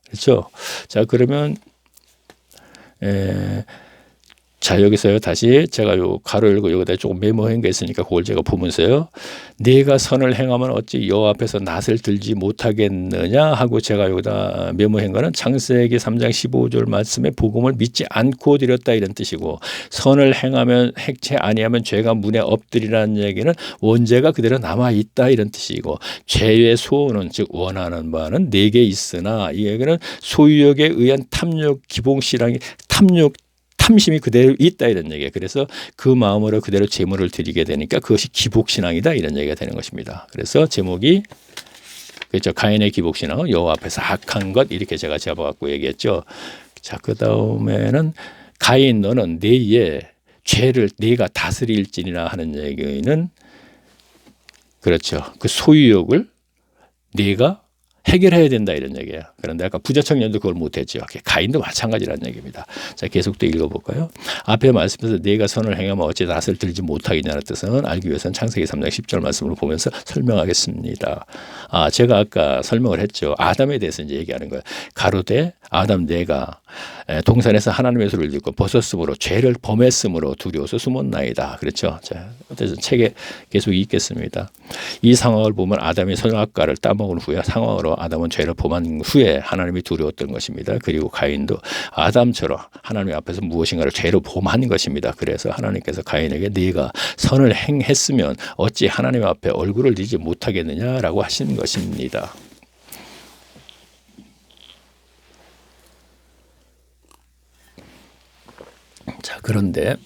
그렇죠? 자, 그러면 자, 여기서요, 다시 제가 요 가로 열고 여기다 조금 메모한 게 있으니까 그걸 제가 보면서요, 네가 선을 행하면 어찌 여호와 앞에서 낯을 들지 못하겠느냐 하고 제가 여기다 메모한 거는 창세기 3장 15절 말씀에 복음을 믿지 않고 드렸다, 이런 뜻이고, 선을 행하면 행치 아니하면 죄가 문에 엎드리라는 얘기는 원죄가 그대로 남아 있다, 이런 뜻이고, 죄의 소원은 즉 원하는 바는 내게 있으나, 이 얘기는 소유욕에 의한 탐욕, 기봉신앙이 탐심이 그대로 있다, 이런 얘기예요. 그래서 그 마음으로 그대로 제물을 드리게 되니까 그것이 기복신앙이다, 이런 얘기가 되는 것입니다. 그래서 제목이, 그렇죠, 가인의 기복신앙은 여호와 앞에서 악한 것, 이렇게 제가 잡아갖고 얘기했죠. 자, 그 다음에는 가인, 너는 너의 죄를 네가 다스릴지니라 하는 얘기는, 그렇죠, 그 소유욕을 네가 해결해야 된다, 이런 얘기예요. 그런데 아까 부자청년도 그걸 못했죠. 가인도 마찬가지라는 얘기입니다. 자, 계속 또 읽어볼까요? 앞에 말씀에서 네가 선을 행하면 어찌 낯을 들지 못하겠냐는 뜻은 알기 위해서는 창세기 3장 10절 말씀을 보면서 설명하겠습니다. 아, 제가 아까 설명을 했죠. 아담에 대해서 이제 얘기하는 거예요. 가로되 아담 내가 동산에서 하나님의 소리를 듣고 벗었으므로 죄를 범했으므로 두려워서 숨었나이다. 그렇죠. 자, 어쨌든 책에 계속 읽겠습니다. 이 상황을 보면 아담이 선악과를 따먹은 후에 상황으로 아담은 죄를 범한 후에 하나님이 두려웠던 것입니다. 그리고 가인도 아담처럼 하나님 앞에서 무엇인가를 죄로 범한 것입니다. 그래서 하나님께서 가인에게 네가 선을 행했으면 어찌 하나님 앞에 얼굴을 들지 못하겠느냐라고 하신 것입니다. 자, 그런데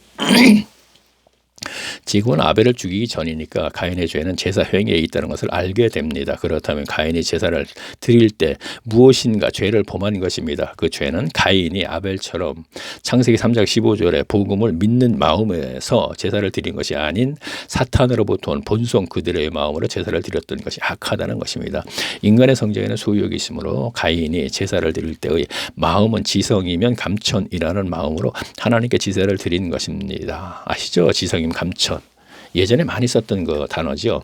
지금은 아벨을 죽이기 전이니까 가인의 죄는 제사 행위에 있다는 것을 알게 됩니다. 그렇다면 가인이 제사를 드릴 때 무엇인가 죄를 범한 것입니다. 그 죄는 가인이 아벨처럼 창세기 3장 15절에 복음을 믿는 마음에서 제사를 드린 것이 아닌 사탄으로부터 온 본성 그들의 마음으로 제사를 드렸던 것이 악하다는 것입니다. 인간의 성정에는 소유욕이 있으므로 가인이 제사를 드릴 때의 마음은 지성이면 감천이라는 마음으로 하나님께 제사를 드린 것입니다. 아시죠? 지성이면 감천. 예전에 많이 썼던 그 단어죠.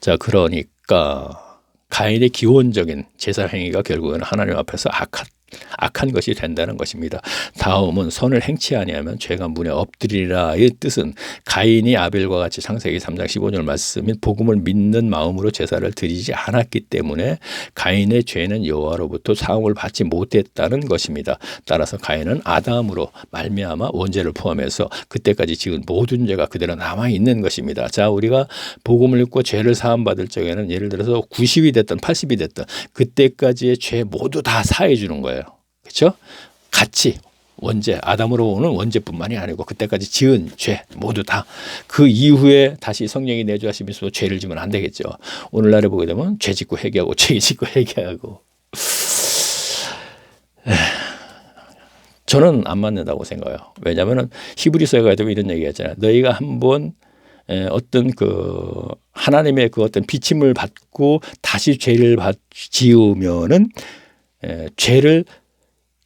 자, 그러니까 가인의 기본적인 제사 행위가 결국은 하나님 앞에서 악한 것이 된다는 것입니다. 다음은 선을 행치 아니하면 죄가 문에 엎드리라의 뜻은 가인이 아벨과 같이 창세기 3장 15절 말씀인 복음을 믿는 마음으로 제사를 드리지 않았기 때문에 가인의 죄는 여호와로부터 사함을 받지 못했다는 것입니다. 따라서 가인은 아담으로 말미암아 원죄를 포함해서 그때까지 지은 모든 죄가 그대로 남아있는 것입니다. 자, 우리가 복음을 읽고 죄를 사함 받을 적에는 예를 들어서 90이 됐든 80이 됐든 그때까지의 죄 모두 다 사해 주는 거예요. 그렇죠? 같이 원죄, 아담으로 오는 원죄뿐만이 아니고 그때까지 지은 죄 모두 다 그 이후에 다시 성령이 내주하시면서 죄를 지면 안 되겠죠. 오늘날에 보게 되면 죄 짓고 회개하고 죄 짓고 회개하고 저는 안 맞는다고 생각해요. 왜냐하면 히브리서에 가야 되면 이런 얘기가 있잖아요. 너희가 한번 어떤 그 하나님의 그 어떤 비침을 받고 다시 죄를 지으면은 죄를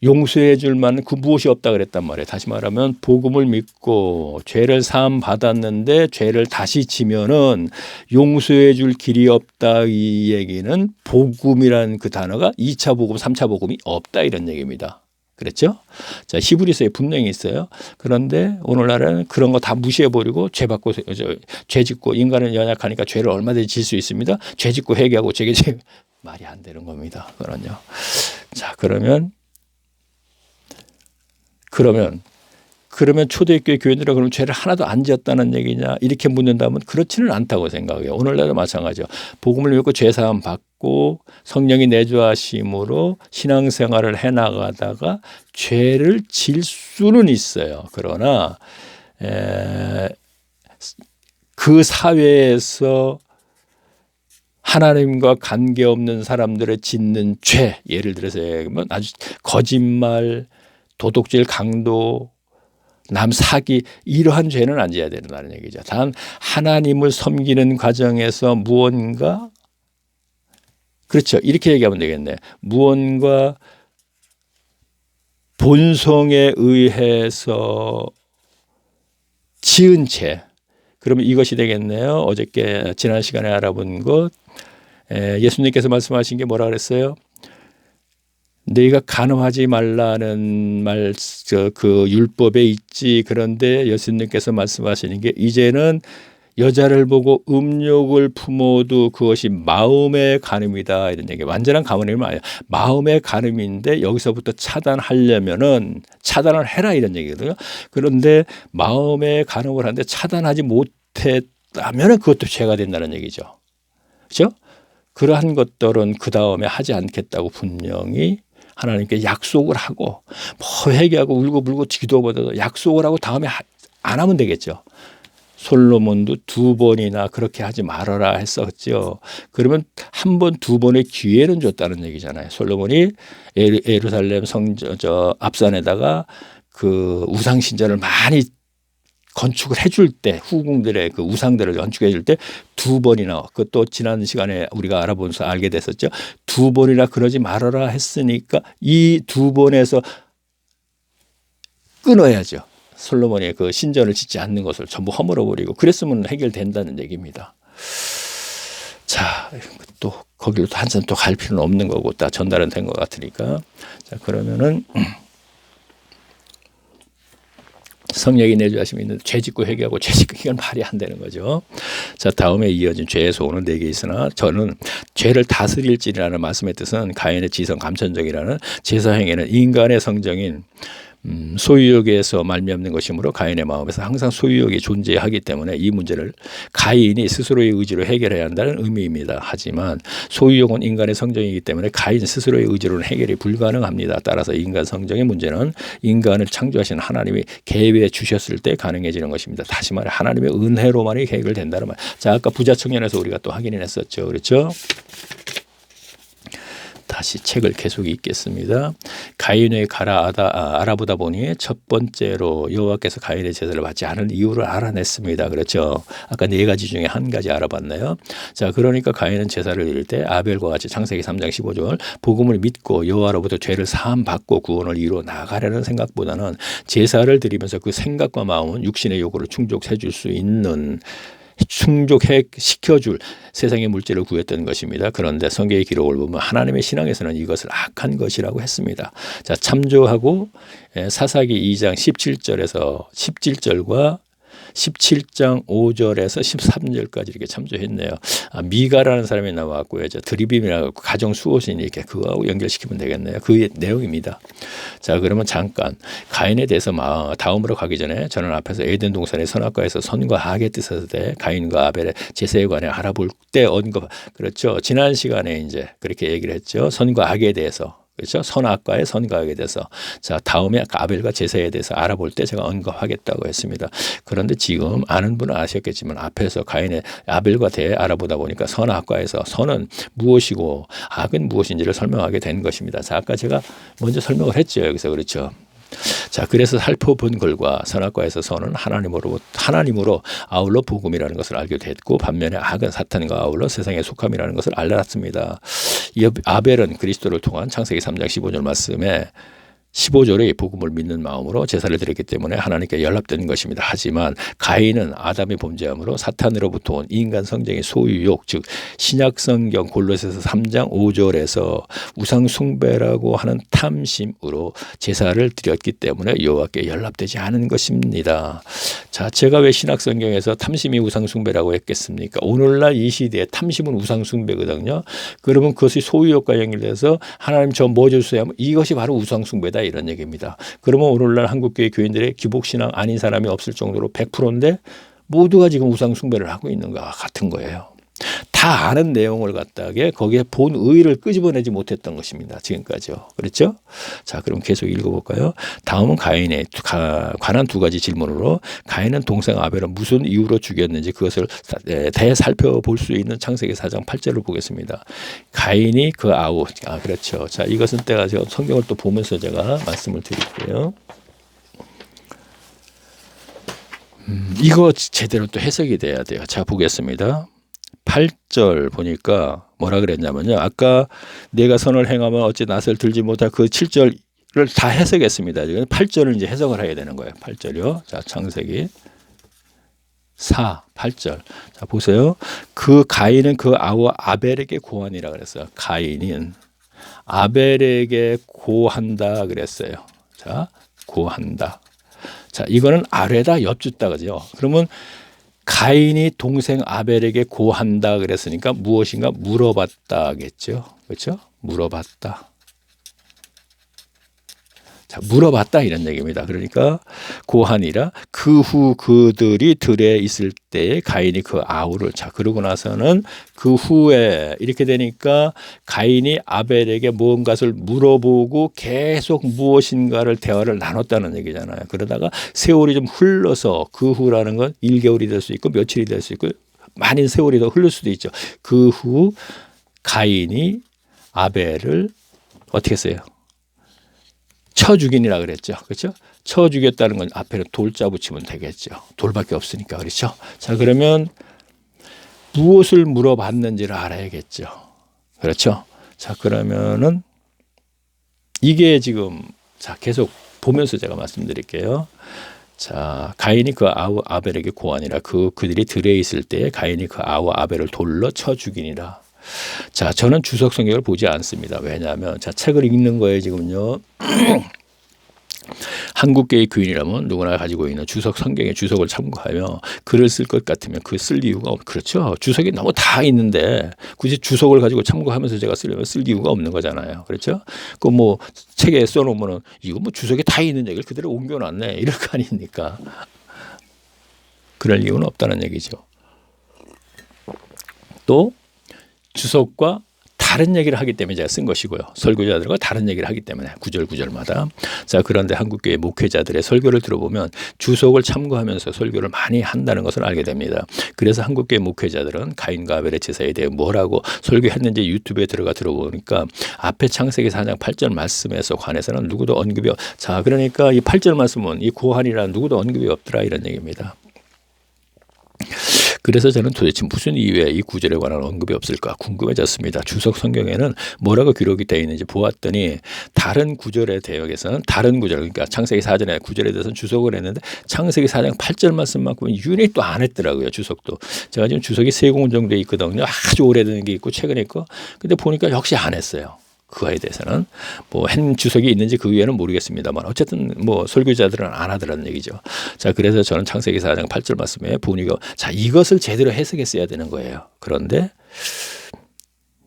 용서해 줄 만한 그 무엇이 없다 그랬단 말이에요. 다시 말하면 복음을 믿고 죄를 사함 받았는데 죄를 다시 지면은 용서해 줄 길이 없다, 이 얘기는 복음이라는 그 단어가 2차 복음, 3차 복음이 없다, 이런 얘기입니다. 그랬죠? 자, 히브리서에 분명히 있어요. 그런데 오늘날은 그런 거 다 무시해버리고 죄 짓고 인간은 연약하니까 죄를 얼마든지 질 수 있습니다. 죄 짓고 회개하고 말이 안 되는 겁니다. 그런요. 자, 그러면 초대교회 교인들은 그럼 죄를 하나도 안 지었다는 얘기냐 이렇게 묻는다면 그렇지는 않다고 생각해요. 오늘날도 마찬가지죠. 복음을 믿고 죄사함 받고 성령이 내주하심으로 신앙생활을 해나가다가 죄를 질 수는 있어요. 그러나 그 사회에서 하나님과 관계없는 사람들의 짓는 죄, 예를 들어서 아주 거짓말, 도둑질, 강도, 남 사기 이러한 죄는 안 지어야 된다는 얘기죠. 단 하나님을 섬기는 과정에서 무언가 그렇죠. 이렇게 얘기하면 되겠네. 무언가 본성에 의해서 지은 죄. 그러면 이것이 되겠네요. 어저께 지난 시간에 알아본 것 예수님께서 말씀하신 게 뭐라 그랬어요? 너희가 간음하지 말라는 그 율법에 있지. 그런데 예수님께서 말씀하시는 게 이제는 여자를 보고 음욕을 품어도 그것이 마음의 간음이다 이런 얘기. 완전한 간음이 아니에요. 마음의 간음인데 여기서부터 차단하려면은 차단을 해라 이런 얘기거든요. 그런데 마음의 간음을 하는데 차단하지 못했다면은 그것도 죄가 된다는 얘기죠. 그렇죠? 그러한 것들은 그 다음에 하지 않겠다고 분명히 하나님께 약속을 하고 뭐 회개하고 울고불고 기도보다도 약속을 하고 다음에 안 하면 되겠죠. 솔로몬도 2번이나 그렇게 하지 말아라 했었죠. 그러면 한 번, 2번의 기회는 줬다는 얘기잖아요. 솔로몬이 예루살렘 앞산에다가 그 우상 신전을 많이 건축을 해줄 때 후궁들의 그 우상들을 건축해 줄 때 2번이나 그것도 지난 시간에 우리가 알아보면서 알게 됐었죠. 2번이나 그러지 말아라 했으니까 이 2번에서 끊어야죠. 솔로몬이 그 신전을 짓지 않는 것을 전부 허물어버리고 그랬으면 해결된다는 얘기입니다. 자, 또 거기로 한참 또 갈 필요는 없는 거고 다 전달은 된 것 같으니까. 자, 그러면은 성령이 내주하심이 있는데 죄 짓고 회개하고 죄 짓고 이건 말이 안 되는 거죠. 자, 다음에 이어진 죄의 소원은 4개 있으나 저는 죄를 다스릴지라는 말씀의 뜻은 가인의 지성 감천적이라는 제사 행위는 인간의 성정인 소유욕에서 말미암는 것이므로 가인의 마음에서 항상 소유욕이 존재하기 때문에 이 문제를 가인이 스스로의 의지로 해결해야 한다는 의미입니다. 하지만 소유욕은 인간의 성정이기 때문에 가인 스스로의 의지로는 해결이 불가능합니다. 따라서 인간 성정의 문제는 인간을 창조하신 하나님이 계획해 주셨을 때 가능해지는 것입니다. 다시 말해 하나님의 은혜로만이 해결된다는 말. 자, 아까 부자 청년에서 우리가 또 확인을 했었죠. 그렇죠? 다시 책을 계속 읽겠습니다. 가인의 알아보다 보니 첫 번째로 여호와께서 가인의 제사를 받지 않을 이유를 알아냈습니다. 그렇죠. 아까 4가지 중에 한 가지 알아봤네요. 자, 그러니까 가인은 제사를 드릴 때 아벨과 같이 창세기 3장 15절 복음을 믿고 여호와로부터 죄를 사함 받고 구원을 이루어 나가려는 생각보다는 제사를 드리면서 그 생각과 마음은 육신의 요구를 충족해 줄 수 있는 충족시켜줄 세상의 물질을 구했던 것입니다. 그런데 성경의 기록을 보면 하나님의 신앙에서는 이것을 악한 것이라고 했습니다. 자, 참조하고 사사기 2장 17절에서 17절과 17장 5절에서 13절까지 이렇게 참조했네요. 미가라는 사람이 나왔고요. 드리빔이라고 가정 수호신 이렇게 그거하고 연결시키면 되겠네요. 그 내용입니다. 자, 그러면 잠깐 가인에 대해서 다음으로 가기 전에 저는 앞에서 에덴 동산의 선악과에서 선과 악의 뜻에서 가인과 아벨의 제사에 관해 알아볼 때 언급 그렇죠. 지난 시간에 이제 그렇게 얘기를 했죠. 선과 악에 대해서. 그렇죠? 선악과의 선과에 대해서. 자, 다음에 아벨과 제사에 대해서 알아볼 때 제가 언급하겠다고 했습니다. 그런데 지금 아는 분은 아셨겠지만 앞에서 가인의 아벨과 대해 알아보다 보니까 선악과에서 선은 무엇이고 악은 무엇인지를 설명하게 된 것입니다. 자, 아까 제가 먼저 설명을 했죠. 여기서 그렇죠. 자, 그래서 살펴본 결과 선악과에서 선은 하나님으로 아울러 복음이라는 것을 알게 됐고 반면에 악은 사탄과 아울러 세상에 속함이라는 것을 알았습니다. 이 아벨은 그리스도를 통한 창세기 3장 15절 말씀에 15절의 복음을 믿는 마음으로 제사를 드렸기 때문에 하나님께 연락된 것입니다. 하지만 가인은 아담의 범죄함으로 사탄으로부터 온 인간 성정의 소유욕, 즉 신약 성경 골로새서 3장 5절에서 우상 숭배라고 하는 탐심으로 제사를 드렸기 때문에 여호와께 연락되지 않은 것입니다. 자, 제가 왜 신약 성경에서 탐심이 우상 숭배라고 했겠습니까? 오늘날 이 시대에 탐심은 우상 숭배거든요. 그러면 그것이 소유욕과 연결돼서 하나님 저 뭐 주세요 하면 이것이 바로 우상 숭배다 이런 얘기입니다. 그러면 오늘날 한국교회 교인들의 기복신앙 아닌 사람이 없을 정도로 100%인데 모두가 지금 우상 숭배를 하고 있는 것과 같은 거예요. 다 아는 내용을 갖다가 거기에 본 의의를 끄집어내지 못했던 것입니다. 지금까지요. 그렇죠? 자, 그럼 계속 읽어볼까요? 다음은 가인에 관한 두 가지 질문으로 가인은 동생 아벨을 무슨 이유로 죽였는지 그것을 대살펴볼 수 있는 창세기 4장 8절을 보겠습니다. 가인이 그 아우, 그렇죠. 자, 이것은 때가 제가 성경을 또 보면서 제가 말씀을 드릴게요. 이거 제대로 또 해석이 돼야 돼요. 자, 보겠습니다. 8절 보니까 뭐라 그랬냐면요. 아까 내가 선을 행하면 어찌 낯을 들지 못할 그 7절을 다 해석했습니다. 지금 8절을 이제 해석을 해야 되는 거예요. 8절이요. 자, 창세기 4, 8절. 자, 보세요. 그 가인은 그 아우 아벨에게 고하니라 그랬어요. 가인은 아벨에게 고한다 그랬어요. 자, 고한다. 자, 이거는 아뢰다, 엿주다 그죠. 그러면 가인이 동생 아벨에게 고한다 그랬으니까 무엇인가 물어봤다겠죠. 그렇죠? 물어봤다. 자, 물어봤다 이런 얘기입니다. 그러니까 고하니라 그 후 그들이 들에 있을 때에 가인이 그 아우를 자 그러고 나서는 그 후에 이렇게 되니까 가인이 아벨에게 무언가를 물어보고 계속 무엇인가를 대화를 나눴다는 얘기잖아요. 그러다가 세월이 좀 흘러서 그 후라는 건 1개월이 될 수 있고 며칠이 될 수 있고 많은 세월이 더 흐를 수도 있죠. 그 후 가인이 아벨을 어떻게 했어요? 쳐 죽이니라 그랬죠. 그렇죠? 쳐 죽였다는 건 앞에는 돌자 붙이면 되겠죠. 돌밖에 없으니까. 그렇죠? 자, 그러면 무엇을 물어봤는지를 알아야겠죠. 그렇죠? 자, 그러면은 이게 지금 자, 계속 보면서 제가 말씀드릴게요. 자, 가인이 그 아우 아벨에게 고하니라 그들이 들에 있을 때에 가인이 그 아우 아벨을 돌로 쳐 죽이니라. 자, 저는 주석 성경을 보지 않습니다. 왜냐하면 자, 책을 읽는 거에 지금요. 한국계의 교인이라면 누구나 가지고 있는 주석 성경의 주석을 참고하며 글을 쓸 것 같으면 그 쓸 이유가 그렇죠. 주석이 너무 다 있는데 굳이 주석을 가지고 참고하면서 제가 쓰려면 쓸 이유가 없는 거잖아요. 그렇죠? 그 뭐 책에 써놓으면은 이거 뭐 주석에 다 있는 얘기를 그대로 옮겨놨네 이럴 거 아닙니까? 그럴 이유는 없다는 얘기죠. 또 주석과 다른 얘기를 하기 때문에 제가 쓴 것이고요. 설교자들과 다른 얘기를 하기 때문에 구절마다. 자, 그런데 한국교회 목회자들의 설교를 들어보면 주석을 참고하면서 설교를 많이 한다는 것을 알게 됩니다. 그래서 한국교회 목회자들은 가인과 아벨의 제사에 대해 뭐라고 설교했는지 유튜브에 들어가 들어보니까 앞에 창세기 4장 8절 말씀에서 관해서는 누구도 언급이 자, 그러니까 이 8절 말씀은 이 고한이라 누구도 언급이 없더라 이런 얘기입니다. 그래서 저는 도대체 무슨 이유에 이 구절에 관한 언급이 없을까 궁금해졌습니다. 주석 성경에는 뭐라고 기록이 되어 있는지 보았더니 다른 구절의 대역에서는 다른 구절 그러니까 창세기 4장의 구절에 대해서는 주석을 했는데 창세기 4장 8절 말씀만큼은 유닛 또 안 했더라고요. 주석도. 제가 지금 주석이 3권 정도 있거든요. 아주 오래된 게 있고 최근에 있고 근데 보니까 역시 안 했어요. 그거에 대해서는 뭐 한 주석이 있는지 그 위에는 모르겠습니다만 어쨌든 뭐 설교자들은 안 하더라는 얘기죠. 자, 그래서 저는 창세기 4장 8절 말씀에 보니까 자, 이것을 제대로 해석했어야 되는 거예요. 그런데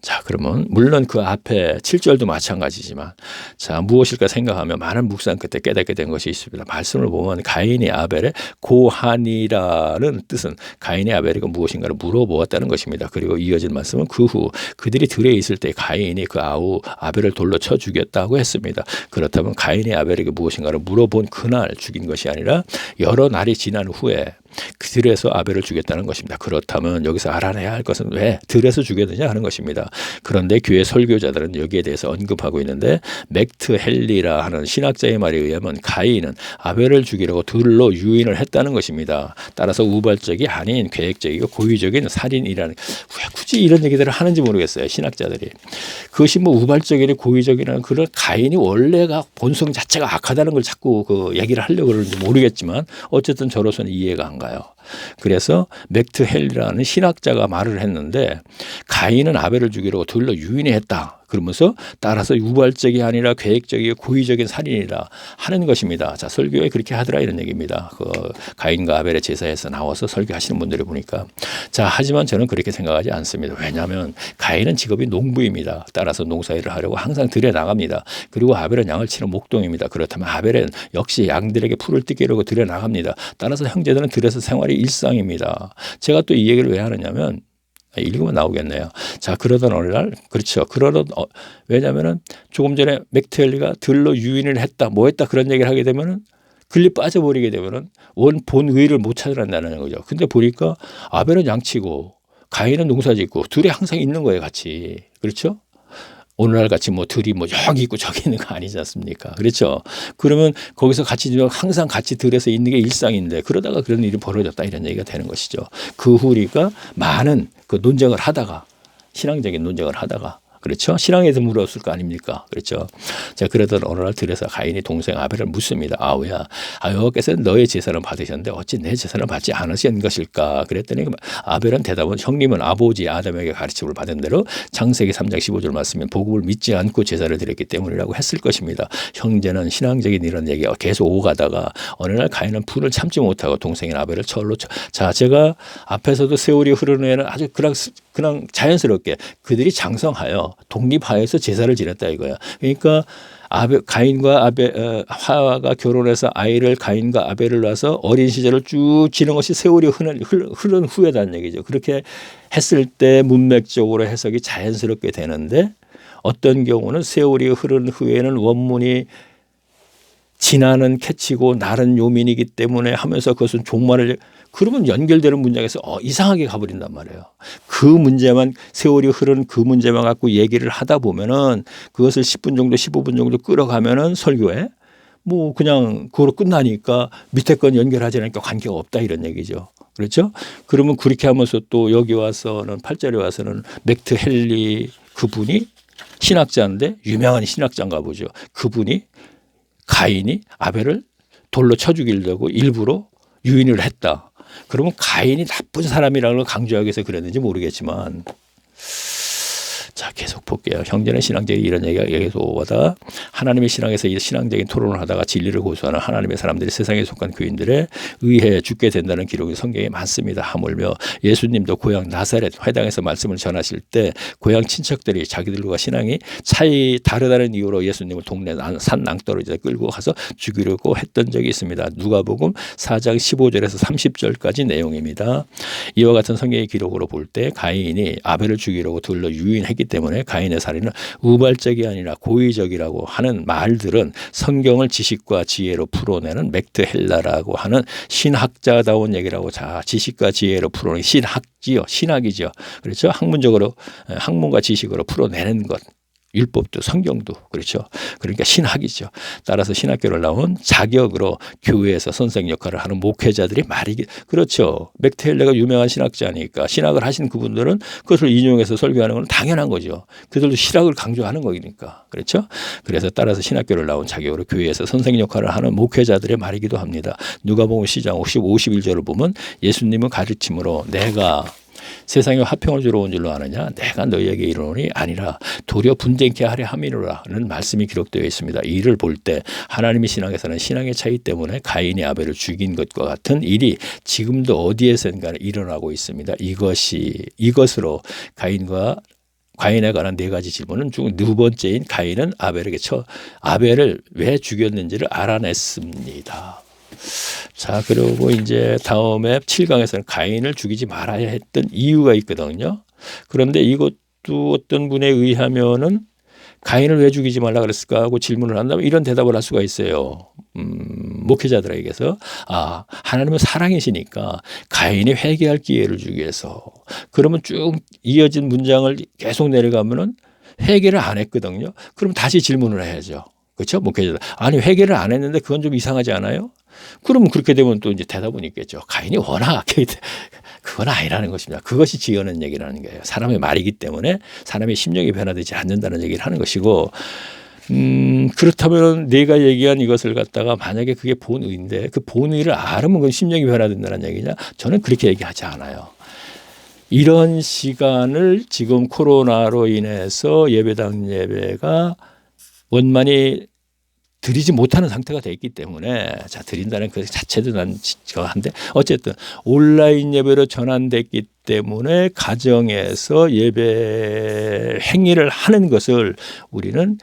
자, 그러면 물론 그 앞에 7절도 마찬가지지만 자, 무엇일까 생각하며 많은 묵상 끝에 깨닫게 된 것이 있습니다. 말씀을 보면 가인이 아벨의 고하니라는 뜻은 가인이 아벨에게 무엇인가를 물어보았다는 것입니다. 그리고 이어진 말씀은 그 후 그들이 들에 있을 때 가인이 그 아우 아벨을 돌로 쳐 죽였다고 했습니다. 그렇다면 가인이 아벨에게 무엇인가를 물어본 그날 죽인 것이 아니라 여러 날이 지난 후에 들에서 아벨을 죽였다는 것입니다. 그렇다면 여기서 알아내야 할 것은 왜 들에서 죽였느냐 하는 것입니다. 그런데 교회 설교자들은 여기에 대해서 언급하고 있는데 맥트 헬리라 하는 신학자의 말에 의하면 가인은 아벨을 죽이려고 들로 유인을 했다는 것입니다. 따라서 우발적이 아닌 계획적이고 고의적인 살인이라는, 왜 굳이 이런 얘기들을 하는지 모르겠어요. 신학자들이. 그것이 뭐 우발적이나 고의적이나 그런 가인이 원래가 본성 자체가 악하다는 걸 자꾸 그 얘기를 하려고 그러는지 모르겠지만 어쨌든 저로서는 이해가 안 가요. 그래서 맥트 헬리라는 신학자가 말을 했는데 가인은 아벨을 죽이려고 들로 유인을 했다. 그러면서 따라서 우발적이 아니라 계획적이고 고의적인 살인이라 하는 것입니다. 자, 설교에 그렇게 하더라 이런 얘기입니다. 그 가인과 아벨의 제사에서 나와서 설교하시는 분들을 보니까. 자, 하지만 저는 그렇게 생각하지 않습니다. 왜냐하면 가인은 직업이 농부입니다. 따라서 농사일을 하려고 항상 들에 나갑니다. 그리고 아벨은 양을 치는 목동입니다. 그렇다면 아벨은 역시 양들에게 풀을 뜯기려고 들에 나갑니다. 따라서 형제들은 들에서 생활이 일상입니다. 제가 또 이 얘기를 왜 하느냐면 읽으면 나오겠네요. 자, 그러던 어느 날, 그렇죠. 왜냐면은 조금 전에 맥트헬리가 들로 유인을 했다, 뭐 했다 그런 얘기를 하게 되면은 글리 빠져버리게 되면은 본 의의를 못 찾아낸다는 거죠. 근데 보니까 아벨은 양치고 가인은 농사짓고 둘이 항상 있는 거예요, 같이. 그렇죠? 오늘날 같이 뭐 들이 뭐 여기 있고 저기 있는 거 아니지 않습니까? 그렇죠. 그러면 거기서 같이 항상 같이 들에서 있는 게 일상인데 그러다가 그런 일이 벌어졌다 이런 얘기가 되는 것이죠. 그 후 우리가 많은 그 논쟁을 하다가 신앙적인 논쟁을 하다가 그렇죠. 신앙에서 물었을 거 아닙니까? 그렇죠. 자, 그러던 어느 날 들에서 가인이 동생 아벨을 묻습니다. 아우야, 여호와께서는 너의 제사를 받으셨는데 어찌 내 제사를 받지 않으신 것일까? 그랬더니 아벨은 대답은 형님은 아버지 아담에게 가르침을 받은 대로 창세기 3장 15절 말씀에 복음을 믿지 않고 제사를 드렸기 때문이라고 했을 것입니다. 형제는 신앙적인 이런 얘기가 계속 오가다가 어느 날 가인은 불을 참지 못하고 동생인 아벨을 철로 자, 제가 앞에서도 세월이 흐르는 후에는 아주 그냥 자연스럽게 그들이 장성하여 독립하여서 제사를 지냈다 이거야. 그러니까 가인과 화가 결혼해서 아이를 가인과 아벨을 낳아서 어린 시절을 쭉 지는 것이 세월이 흐른 후에다는 얘기죠. 그렇게 했을 때 문맥적으로 해석이 자연스럽게 되는데 어떤 경우는 세월이 흐른 후에는 원문이 진화는 캐치고 날은 요민이기 때문에 하면서 그것은 종말을 그러면 연결되는 문장에서 이상하게 가버린단 말이에요. 그 문제만 세월이 흐른 그 문제만 갖고 얘기를 하다 보면은 그것을 10분 정도 15분 정도 끌어가면은 설교에 뭐 그냥 그거로 끝나니까 밑에 건 연결하지 않으니까 관계가 없다 이런 얘기죠. 그렇죠? 그러면 그렇게 하면서 또 여기 와서는 8절에 와서는 맥트 헬리 그분이 신학자인데 유명한 신학자인가 보죠. 그분이 가인이 아벨을 돌로 쳐 죽이려고 일부러 유인을 했다. 그러면 가인이 나쁜 사람이라는 걸 강조하기 위해서 그랬는지 모르겠지만 자, 계속 볼게요. 형제는 신앙적인 이런 얘기가 계속 오다 하나님의 신앙에서 이 신앙적인 토론을 하다가 진리를 고수하는 하나님의 사람들이 세상에 속한 교인들에 의해 죽게 된다는 기록이 성경에 많습니다. 하물며 예수님도 고향 나사렛 회당에서 말씀을 전하실 때 고향 친척들이 자기들과 신앙이 차이 다르다는 이유로 예수님을 동네 산 낭떠러지에 끌고 가서 죽이려고 했던 적이 있습니다. 누가복음 4장 15절에서 30절까지 내용입니다. 이와 같은 성경의 기록으로 볼 때 가인이 아벨을 죽이려고 들로 유인했기 때문에 가인의 살인은 우발적이 아니라 고의적이라고 하는 말들은 성경을 지식과 지혜로 풀어내는 맥트 헬라라고 하는 신학자다운 얘기라고. 자, 지식과 지혜로 풀어내는 신학이죠. 그렇죠. 학문적으로 학문과 지식으로 풀어내는 것. 율법도 성경도 그렇죠. 그러니까 신학이죠. 따라서 신학교를 나온 자격으로 교회에서 선생 역할을 하는 목회자들이 그렇죠. 맥트 헬레가 유명한 신학자니까 신학을 하신 그분들은 그것을 인용해서 설교하는 건 당연한 거죠. 그들도 신학을 강조하는 거니까. 그렇죠. 그래서 따라서 신학교를 나온 자격으로 교회에서 선생 역할을 하는 목회자들의 말이기도 합니다. 누가복음 10장 51절을 보면 예수님은 가르침으로 내가 세상에 화평을 주러 온 줄로 아느냐 내가 너희에게 이르노니 아니라 도리어 분쟁케 하려 함이로라는 말씀이 기록되어 있습니다. 이를 볼 때 하나님의 신앙에서는 신앙의 차이 때문에 가인이 아벨을 죽인 것과 같은 일이 지금도 어디에선가 일어나고 있습니다. 이것으로 가인에 관한 네 가지 질문은 중 두 번째인 가인은 아벨을 왜 죽였는지를 알아냈습니다. 자, 그리고 이제 다음에 7강에서는 가인을 죽이지 말아야 했던 이유가 있거든요. 그런데 이것도 어떤 분에 의하면은 가인을 왜 죽이지 말라 그랬을까 하고 질문을 한다면 이런 대답을 할 수가 있어요. 목회자들에게서 하나님은 사랑이시니까 가인이 회개할 기회를 주기 위해서 그러면 쭉 이어진 문장을 계속 내려가면은 회개를 안 했거든요. 그럼 다시 질문을 해야죠. 그렇죠? 목회자들. 아니 회개를 안 했는데 그건 좀 이상하지 않아요? 그러면 그렇게 되면 또 이제 대답은 있겠죠. 가인이 워낙 악하기 때문에 그건 아니라는 것입니다. 그것이 지어낸 얘기라는 거예요. 사람의 말이기 때문에 사람의 심령이 변화되지 않는다는 얘기를 하는 것이고 그렇다면 내가 얘기한 이것을 갖다가 만약에 그게 본의인데 그 본의를 알으면 그 심령이 변화된다는 얘기냐? 저는 그렇게 얘기하지 않아요. 이런 시간을 지금 코로나로 인해서 예배당 예배가 원만히 드리지 못하는 상태가 돼 있기 때문에 드린다는 그 자체도 난 한데 어쨌든 온라인 예배로 전환됐기 때문에 가정에서 예배 행위를 하는 것을 우리는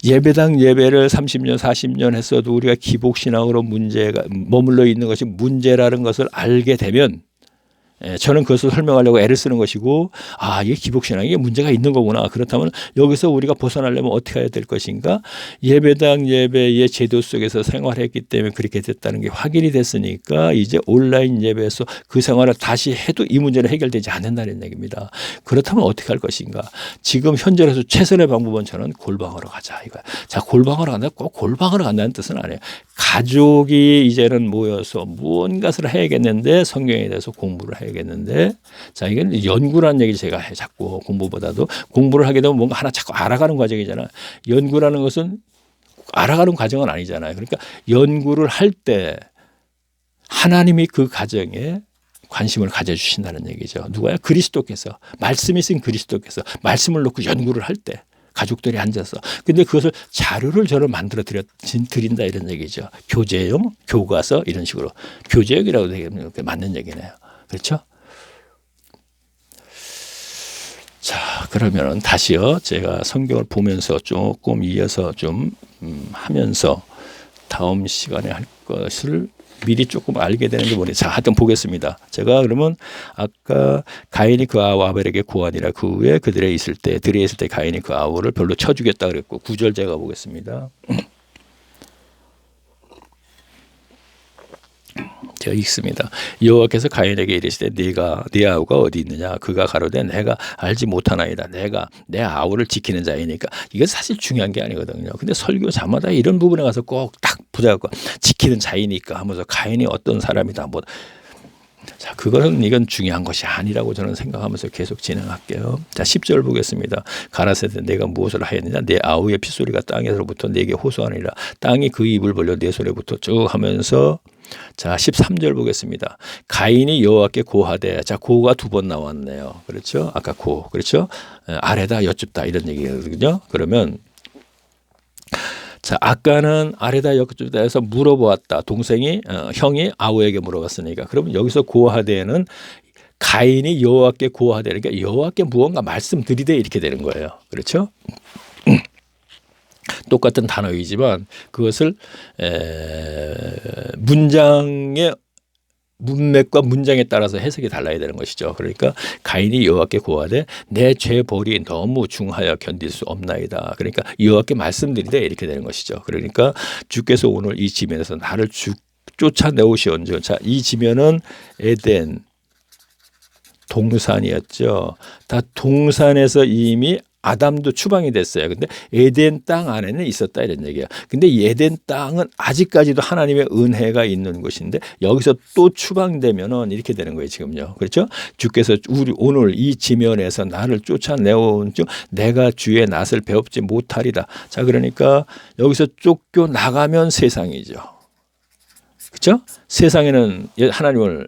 예배당 예배를 30년 40년 했어도 우리가 기복신앙으로 문제가 머물러 있는 것이 문제라는 것을 알게 되면 저는 그것을 설명하려고 애를 쓰는 것이고 이게 기복신앙에 문제가 있는 거구나. 그렇다면 여기서 우리가 벗어나려면 어떻게 해야 될 것인가. 예배당 예배의 제도 속에서 생활했기 때문에 그렇게 됐다는 게 확인이 됐으니까 이제 온라인 예배에서 그 생활을 다시 해도 이 문제는 해결되지 않는다는 얘기입니다. 그렇다면 어떻게 할 것인가. 지금 현재로서 최선의 방법은 저는 골방으로 가자 이거야. 자, 골방으로 간다. 꼭 골방으로 간다는 뜻은 아니에요. 가족이 이제는 모여서 무언가를 해야겠는데 성경에 대해서 공부를 해야겠는데 자 이건 연구라는 얘기 제가 해 자꾸 공부보다도 공부를 하게 되면 뭔가 하나 자꾸 알아가는 과정이잖아. 연구라는 것은 알아가는 과정은 아니잖아요. 그러니까 연구를 할 때 하나님이 그 과정에 관심을 가져주신다는 얘기죠. 누가요? 그리스도께서 말씀이 쓴 그리스도께서 말씀을 놓고 연구를 할 때 가족들이 앉아서 근데 그것을 자료를 저는 만들어 드린다 이런 얘기죠. 교재용, 교과서 이런 식으로 교재용이라고 되면 맞는 얘기네요. 그렇죠? 자, 그러면은 다시요. 제가 성경을 보면서 조금 이어서 좀 하면서 다음 시간에 할 것을 미리 조금 알게 되는 게 뭐니? 자, 하여튼 보겠습니다. 제가 그러면 아까 가인이 그 아우 아벨에게 고하니라 그 후에 그들에 있을 때 들에 있을 때 가인이 그 아우를 별로 쳐주겠다 그랬고 9절 제가 보겠습니다. 제가 읽습니다. 여호와께서 가인에게 이르시되 네 아우가 어디 있느냐? 그가 가로되 내가 알지 못하나이다. 내가 내 아우를 지키는 자이니까. 이건 사실 중요한 게 아니거든요. 근데 설교자마다 이런 부분에 가서 꼭 딱 붙여갖고 지키는 자이니까 하면서 가인이 어떤 사람이다. 자, 이건 중요한 것이 아니라고 저는 생각하면서 계속 진행할게요. 자, 10절 보겠습니다. 가라사대 내가 무엇을 하였느냐? 내 아우의 핏소리가 땅에서부터 내게 호소하니라. 땅이 그 입을 벌려 내 손에부터 쭉 하면서 자, 13절 보겠습니다. 가인이 여호와께 고하되 자, 고가 두 번 나왔네요. 그렇죠? 아까 고. 그렇죠? 아래다 여쭙다 이런 얘기거든요. 그러면 자, 아까는 아래다 여쭙다 해서 물어보았다. 형이 아우에게 물어봤으니까. 그러면 여기서 고하되는 가인이 여호와께 고하되 그러니까 여호와께 무언가 말씀드리되 이렇게 되는 거예요. 그렇죠? 똑같은 단어이지만 그것을 문장의 문맥과 문장에 따라서 해석이 달라야 되는 것이죠. 그러니까 가인이 여호와께 고하되 내 죄벌이 너무 중하여 견딜 수 없나이다. 그러니까 여호와께 말씀드리되 이렇게 되는 것이죠. 그러니까 주께서 오늘 이 지면에서 나를 쫓아내오시온즉 자, 이 지면은 에덴 동산이었죠. 다 동산에서 이미 아담도 추방이 됐어요. 근데 에덴 땅 안에는 있었다 이런 얘기예요. 근데 이 에덴 땅은 아직까지도 하나님의 은혜가 있는 곳인데 여기서 또 추방되면은 이렇게 되는 거예요, 지금요. 그렇죠? 주께서 오늘 이 지면에서 나를 쫓아내온 즉 내가 주의 낯을 배웁지 못하리다. 자, 그러니까 여기서 쫓겨 나가면 세상이죠. 그렇죠? 세상에는 하나님을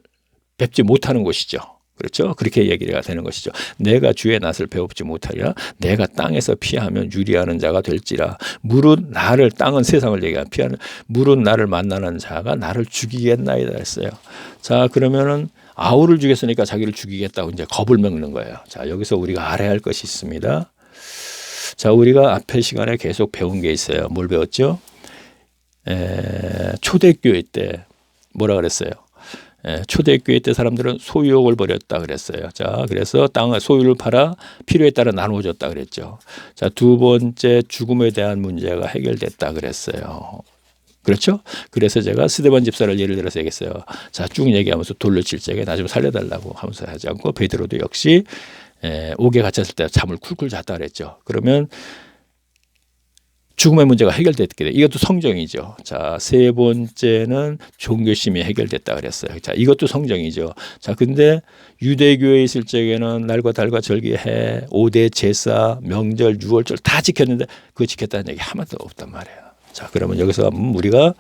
뵙지 못하는 곳이죠. 그렇죠? 그렇게 얘기가 되는 것이죠. 내가 주의 낯을 배웁지 못하리라. 내가 땅에서 피하면 유리하는 자가 될지라. 물은 나를 땅은 세상을 얘기하는 피하는 물은 나를 만나는 자가 나를 죽이겠나이다 했어요. 자, 그러면은 아우를 죽였으니까 자기를 죽이겠다고 이제 겁을 먹는 거예요. 자, 여기서 우리가 알아야 할 것이 있습니다. 자, 우리가 앞에 시간에 계속 배운 게 있어요. 뭘 배웠죠? 초대교회 때 뭐라 그랬어요? 초대교회 때 사람들은 소유욕을 버렸다 그랬어요. 자, 그래서 땅을 소유를 팔아 필요에 따라 나누어줬다 그랬죠. 자, 두 번째 죽음에 대한 문제가 해결됐다 그랬어요. 그렇죠? 그래서 제가 스데반 집사를 예를 들어서 얘기했어요. 자, 쭉 얘기하면서 돌로 칠 적에 나 좀 살려달라고 하면서 하지 않고 베드로도 역시 옥에 갇혔을 때 잠을 쿨쿨 잤다 그랬죠. 그러면 죽음의 문제가 해결됐게 돼. 이것도 성정이죠. 자, 세 번째는 종교심이 해결됐다 그랬어요. 자, 이것도 성정이죠. 자, 근데 유대교에 있을 적에는 날과 달과 절기해 5대 제사, 명절, 유월절 다 지켰는데 그거 지켰다는 얘기 하나도 없단 말이에요. 자, 그러면 여기서 한번 우리가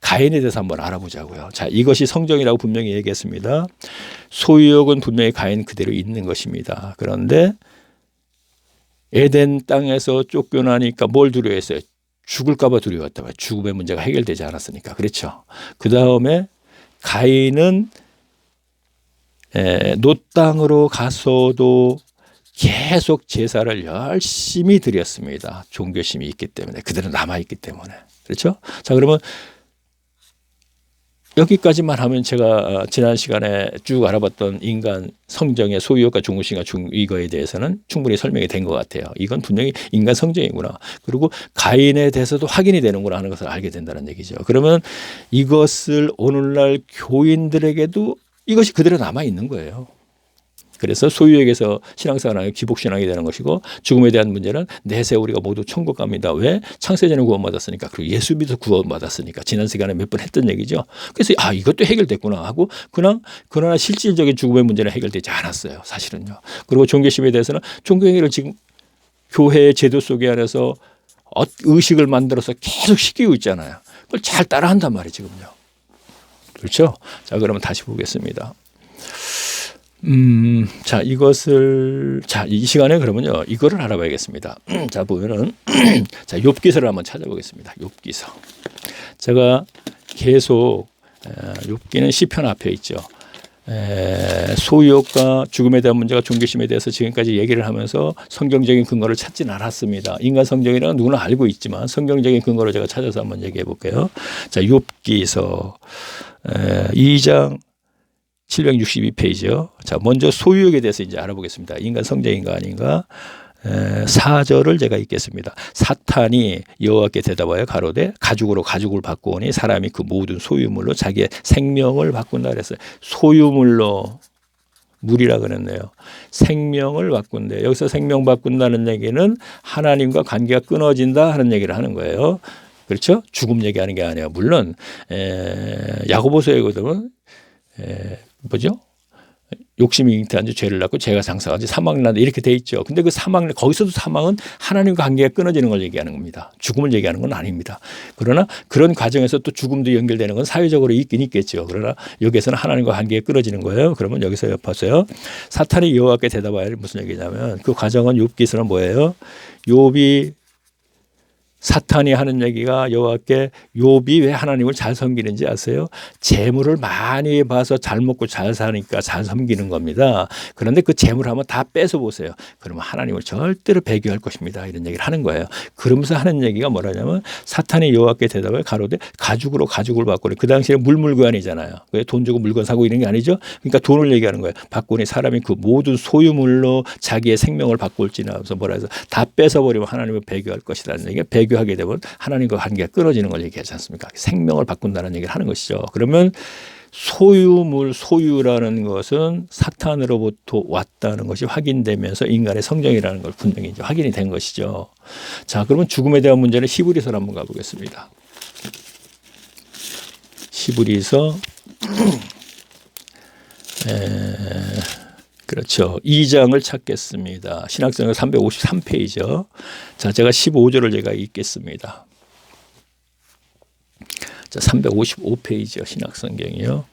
가인에 대해서 한번 알아보자고요. 자, 이것이 성정이라고 분명히 얘기했습니다. 소유욕은 분명히 가인 그대로 있는 것입니다. 그런데 에덴 땅에서 쫓겨나니까 뭘 두려워했어요? 죽을까 봐 두려웠다. 죽음의 문제가 해결되지 않았으니까. 그렇죠. 그 다음에 가인은 노 땅으로 가서도 계속 제사를 열심히 드렸습니다. 종교심이 있기 때문에. 그들은 남아있기 때문에. 그렇죠. 자, 그러면 여기까지만 하면 제가 지난 시간에 쭉 알아봤던 인간 성정의 소유욕과 종교심과 이거에 대해서는 충분히 설명이 된 것 같아요. 이건 분명히 인간 성정이구나. 그리고 가인에 대해서도 확인이 되는구나 하는 것을 알게 된다는 얘기죠. 그러면 이것을 오늘날 교인들에게도 이것이 그대로 남아있는 거예요. 그래서 소유에게서 신앙생활은 기복신앙이 되는 것이고 죽음에 대한 문제는 내세 우리가 모두 천국 갑니다. 왜? 창세전에 구원받았으니까. 그리고 예수 믿어 구원받았으니까. 지난 시간에 몇 번 했던 얘기죠. 그래서 이것도 해결됐구나 하고 그러나 실질적인 죽음의 문제는 해결되지 않았어요. 사실은요. 그리고 종교심에 대해서는 종교행위를 지금 교회의 제도 속에 안에서 의식을 만들어서 계속 시키고 있잖아요. 그걸 잘 따라한단 말이에요. 지금요. 그렇죠? 자, 그러면 다시 보겠습니다. 자, 이 시간에 그러면요, 이거를 알아봐야겠습니다. 자, 보면은, 자, 욥기서를 한번 찾아보겠습니다. 욥기서. 제가 계속, 욥기는 시편 앞에 있죠. 소유욕과 죽음에 대한 문제가 종교심에 대해서 지금까지 얘기를 하면서 성경적인 근거를 찾진 않았습니다. 인간 성경이라는 누구나 알고 있지만 성경적인 근거를 제가 찾아서 한번 얘기해 볼게요. 자, 욥기서 2장 762페이지요. 자, 먼저 소유욕에 대해서 이제 알아보겠습니다. 인간 성정인가 아닌가? 4절을 제가 읽겠습니다. 사탄이 여호와께 대답하여 가로되 가죽으로 가죽을 바꾸오니 사람이 그 모든 소유물로 자기의 생명을 바꾼다 그랬어요. 소유물로 물이라 그랬네요. 생명을 바꾼대. 여기서 생명 바꾼다는 얘기는 하나님과 관계가 끊어진다 하는 얘기를 하는 거예요. 그렇죠? 죽음 얘기하는 게 아니에요. 물론 야고보서에 보면 뭐죠? 욕심이 잉태한 지 죄를 낳고 죄가 장사한 지 사망을 낳는다 이렇게 돼 있죠. 근데 그 거기서도 사망은 하나님과 관계가 끊어지는 걸 얘기하는 겁니다. 죽음을 얘기하는 건 아닙니다. 그러나 그런 과정에서 또 죽음도 연결되는 건 사회적으로 있긴 있겠죠. 그러나 여기에서는 하나님과 관계가 끊어지는 거예요. 그러면 여기서 보세요. 사탄이 여호와께 대답하여 무슨 얘기냐면 그 과정은 욥기서는 뭐예요? 욥이 사탄이 하는 얘기가 여호와께 욥이 왜 하나님을 잘 섬기는지 아세요? 재물을 많이 봐서 잘 먹고 잘 사니까 잘 섬기는 겁니다. 그런데 그 재물을 한번 다 뺏어 보세요. 그러면 하나님을 절대로 배교할 것입니다. 이런 얘기를 하는 거예요. 그러면서 하는 얘기가 뭐라냐면 사탄이 여호와께 대답을 가로되 가죽으로 가죽을 바꾸니 그 당시에 물물교환이잖아요. 돈 주고 물건 사고 이런 게 아니죠. 그러니까 돈을 얘기하는 거예요. 바꾸니 사람이 그 모든 소유물로 자기의 생명을 바꿀지나 하면서 뭐라 해서 다 뺏어버리면 하나님을 배교할 것이라는 얘기가 하게 되면 하나님과 관계가 끊어지는 걸 얘기하지 않습니까? 생명을 바꾼다는 얘기를 하는 것이죠. 그러면 소유라는 것은 사탄으로부터 왔다는 것이 확인되면서 인간의 성정이라는 걸 분명히 이제 확인이 된 것이죠. 자, 그러면 죽음에 대한 문제는 히브리서로 한번 가보겠습니다. 히브리서 그렇죠. 2장을 찾겠습니다. 신학성경 353페이지요. 자, 제가 15절을 제가 읽겠습니다. 자, 355페이지요. 신학성경이요.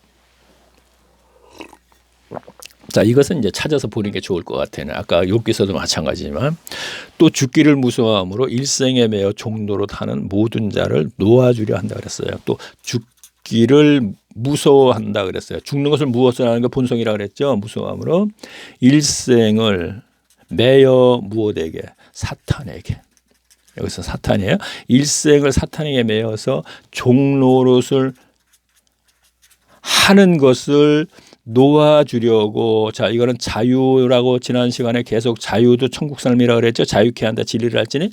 자, 이것은 이제 찾아서 보는 게 좋을 것 같아요. 아까 욥기서도 마찬가지지만 또 죽기를 무서워함으로 일생에 매여 종로로 타는 모든 자를 놓아주려 한다 그랬어요. 또 죽기를 무서워한다 그랬어요. 죽는 것을 무엇을 게 본성이라 그랬죠. 무서워함으로 일생을 매여 무엇에게? 사탄에게. 여기서 사탄이에요. 일생을 사탄에게 매여서 종노릇을 하는 것을 놓아주려고. 자, 이거는 자유라고 지난 시간에 계속 자유도 천국 삶이라 그랬죠. 자유케 한다 진리를 할지니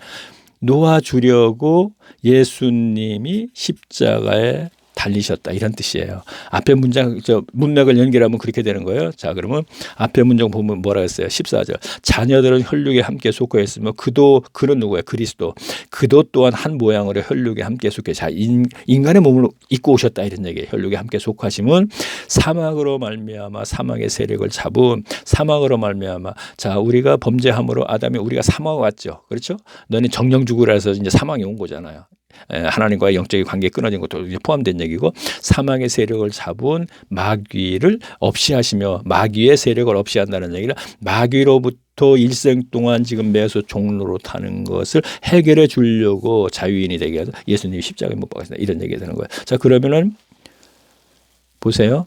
놓아주려고 예수님이 십자가에 달리셨다 이런 뜻이에요. 앞에 문장 문맥을 연결하면 그렇게 되는 거예요. 자, 그러면 앞에 문장 보면 뭐라 했어요? 14절. 자녀들은 혈육에 함께 속하였으며 그는 누구예요? 그리스도. 그도 또한 한 모양으로 혈육에 함께 속해. 자, 인간의 몸을 입고 오셨다 이런 얘기예요. 혈육에 함께 속하심은 사막으로 말미암아 사막의 세력을 잡은 사막으로 말미암아. 자, 우리가 범죄함으로 아담이 우리가 사막 왔죠. 그렇죠? 너는 정령 죽으라 해서 이제 사망이 온 거잖아요. 하나님과의 영적인 관계 끊어진 것도 포함된 얘기고, 사망의 세력을 잡은 마귀를 없이 하시며, 마귀의 세력을 없이 한다는 얘기는 마귀로부터 일생 동안 지금 매수 종로로 타는 것을 해결해 주려고 자유인이 되게 해서 예수님이 십자가에 못 박으신다 이런 얘기가 되는 거예요. 자, 그러면은 보세요.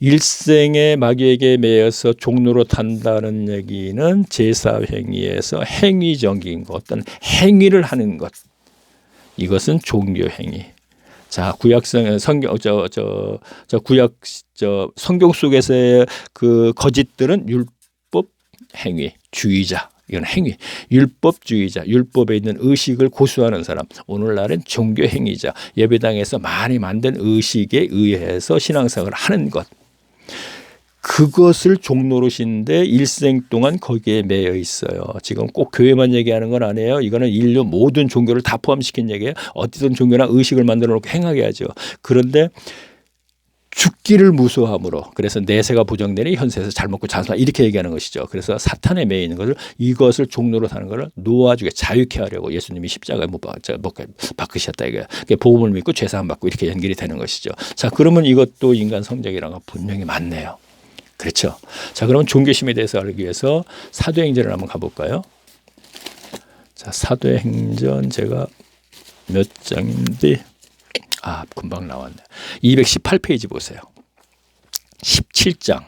일생에 마귀에게 매여서 종로로 탄다는 얘기는 제사행위에서 행위적인 것, 어떤 행위를 하는 것, 이것은 종교 행위. 자, 구약성 성경 구약 성경 속에서의 그 거짓들은 율법 행위, 주의자. 이건 행위, 율법주의자, 율법에 있는 의식을 고수하는 사람. 오늘날은 종교 행위자, 예배당에서 많이 만든 의식에 의해서 신앙생활을 하는 것. 그것을 종노릇인데 일생 동안 거기에 매여 있어요. 지금 꼭 교회만 얘기하는 건 아니에요. 이거는 인류 모든 종교를 다 포함시킨 얘기예요. 어디든 종교나 의식을 만들어 놓고 행하게 하죠. 그런데 죽기를 무서워함으로, 그래서 내세가 부정되니 현세에서 잘 먹고 잘 살아 이렇게 얘기하는 것이죠. 그래서 사탄에 매여 있는 것을, 이것을 종로로 사는 것을 놓아주게 자유케 하려고 예수님이 십자가에 못 박으셨다 이거예요. 복음을 믿고 죄사함 받고 이렇게 연결이 되는 것이죠. 자, 그러면 이것도 인간 성적이라는 건 분명히 맞네요. 그렇죠. 자, 그러면 종교심에 대해서 알기 위해서 사도행전을 한번 가볼까요? 자, 사도행전 제가 몇 장인데, 금방 나왔네. 218페이지 보세요. 17장.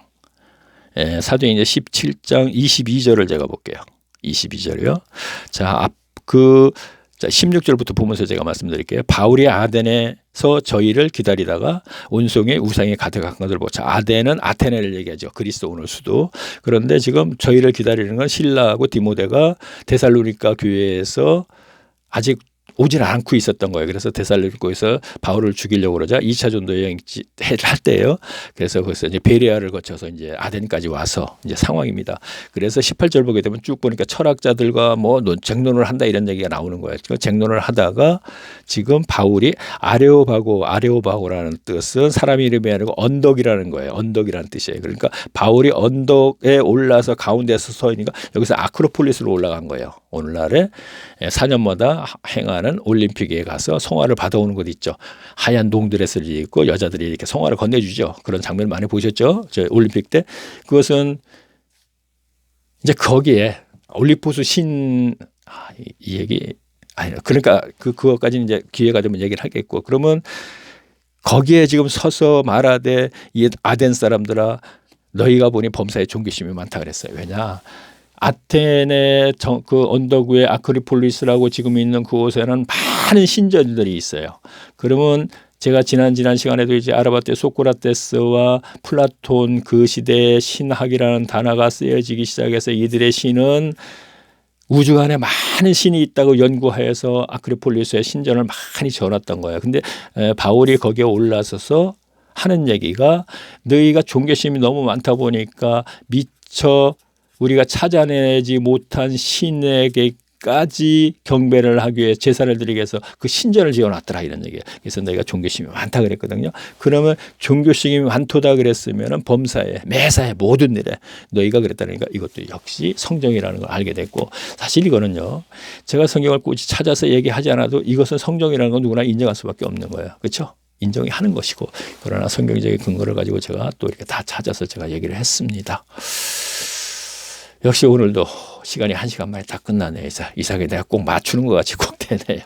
사도행전 17장 22절을 제가 볼게요. 22절이요. 자, 16절부터 보면서 제가 말씀드릴게요. 바울이 아덴에서 저희를 기다리다가 온송의 우상에 가득한 것을 보자. 아덴은 아테네를 얘기하죠. 그리스 오늘 수도. 그런데 지금 저희를 기다리는 건 실라하고 디모데가 데살로니가 교회에서 아직 오질 않고 있었던 거예요. 그래서 데살로니가에서 바울을 죽이려고 그러자 2차 전도 여행 할 때예요. 그래서 거기서 이제 베레아를 거쳐서 이제 아덴까지 와서 이제 상황입니다. 그래서 18절 보게 되면 쭉 보니까 철학자들과 뭐 쟁론을 한다 이런 얘기가 나오는 거예요. 쟁론을 하다가 지금 바울이 아레오바고라는 뜻은 사람 이름이 아니고 언덕이라는 거예요. 언덕이라는 뜻이에요. 그러니까 바울이 언덕에 올라서 가운데서 서 있으니까 여기서 아크로폴리스로 올라간 거예요. 오늘날에 4년마다 행하는 올림픽에 가서 성화를 받아오는 곳 있죠. 하얀 롱드레스를 입고 여자들이 이렇게 성화를 건네주죠. 그런 장면 많이 보셨죠? 저 올림픽 때. 그것은 이제 거기에 올리포스 이 얘기 아니 그러니까 그것까지는 이제 기회가 되면 얘기를 하겠고, 그러면 거기에 지금 서서 말하되 이 아덴 사람들아 너희가 보니 범사에 종교심이 많다 그랬어요. 왜냐? 아테네 그 언덕 위에 아크리폴리스라고 지금 있는 그곳에는 많은 신전들이 있어요. 그러면 제가 지난 시간에도 이제 알아봤더니 소크라테스와 플라톤 그 시대의 신학이라는 단어가 쓰여지기 시작해서 이들의 신은 우주 안에 많은 신이 있다고 연구하여서 아크리폴리스의 신전을 많이 지어놨던 거예요. 근데 바울이 거기에 올라서서 하는 얘기가 너희가 종교심이 너무 많다 보니까 미처 우리가 찾아내지 못한 신에게까지 경배를 하기 위해 제사를 드리기 위해서 그 신전을 지어놨더라 이런 얘기예요. 그래서 너희가 종교심이 많다 그랬거든요. 그러면 종교심이 많도다 그랬으면 범사에 매사에 모든 일에 너희가 그랬다니까 이것도 역시 성경이라는 걸 알게 됐고, 사실 이거는요 제가 성경을 꾸준히 찾아서 얘기하지 않아도 이것은 성경이라는 건 누구나 인정할 수밖에 없는 거예요. 그렇죠? 인정이 하는 것이고, 그러나 성경적인 근거를 가지고 제가 또 이렇게 다 찾아서 제가 얘기를 했습니다. 역시 오늘도 시간이 1시간 만에 다 끝나네요. 이상하게 내가 꼭 맞추는 것 같이 꼭 되네요.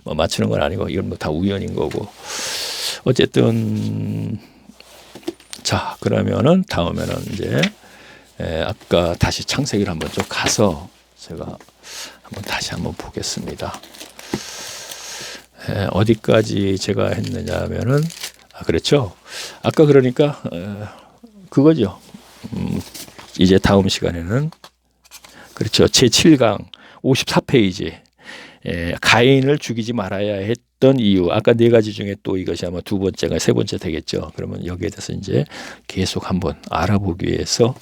뭐 맞추는 건 아니고 이건 뭐 다 우연인 거고. 어쨌든 자, 그러면은 다음에는 이제 아까 다시 창세기를 한번 좀 가서 제가 다시 한번 보겠습니다. 어디까지 제가 했느냐 하면은 그렇죠. 아까 그러니까 그거죠. 이제 다음 시간에는 그렇죠. 제7강 54페이지 가인을 죽이지 말아야 했던 이유. 아까 네 가지 중에 또 이것이 아마 두 번째가 세 번째 되겠죠. 그러면 여기에 대해서 이제 계속 한번 알아보기 위해서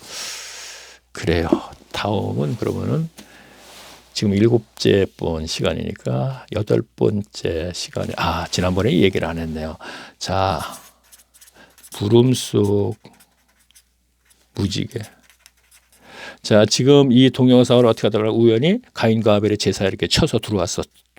그래요. 다음은 그러면은 지금 7째 번 시간이니까 8번째 시간에 지난번에 이 얘기를 안 했네요. 자, 구름 속 무지개. 자, 지금 이 동영상을 어떻게 하더라고 우연히 가인과 아벨의 제사에 이렇게 쳐서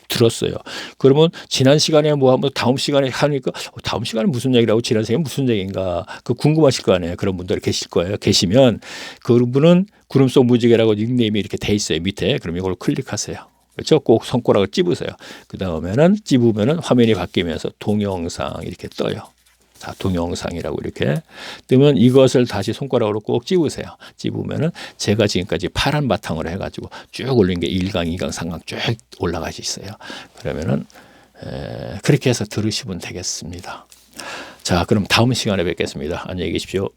들었어요. 그러면 지난 시간에 뭐 한번 다음 시간에 하니까 다음 시간에 무슨 얘기라고 지난 시간에 무슨 얘기인가 그 궁금하실 거 아니에요. 그런 분들 계실 거예요. 계시면 그분은 구름 속 무지개라고 닉네임이 이렇게 돼 있어요. 밑에. 그럼 이걸 클릭하세요. 그렇죠? 꼭 손가락을 찝으세요. 그 다음에는 찝으면은 화면이 바뀌면서 동영상 이렇게 떠요. 자, 동영상이라고 이렇게 뜨면 이것을 다시 손가락으로 꼭 찝으세요. 찝으면은 제가 지금까지 파란 바탕으로 해가지고 쭉 올린 게 1강, 2강, 3강 쭉 올라가 있어요. 그러면은 그렇게 해서 들으시면 되겠습니다. 자, 그럼 다음 시간에 뵙겠습니다. 안녕히 계십시오.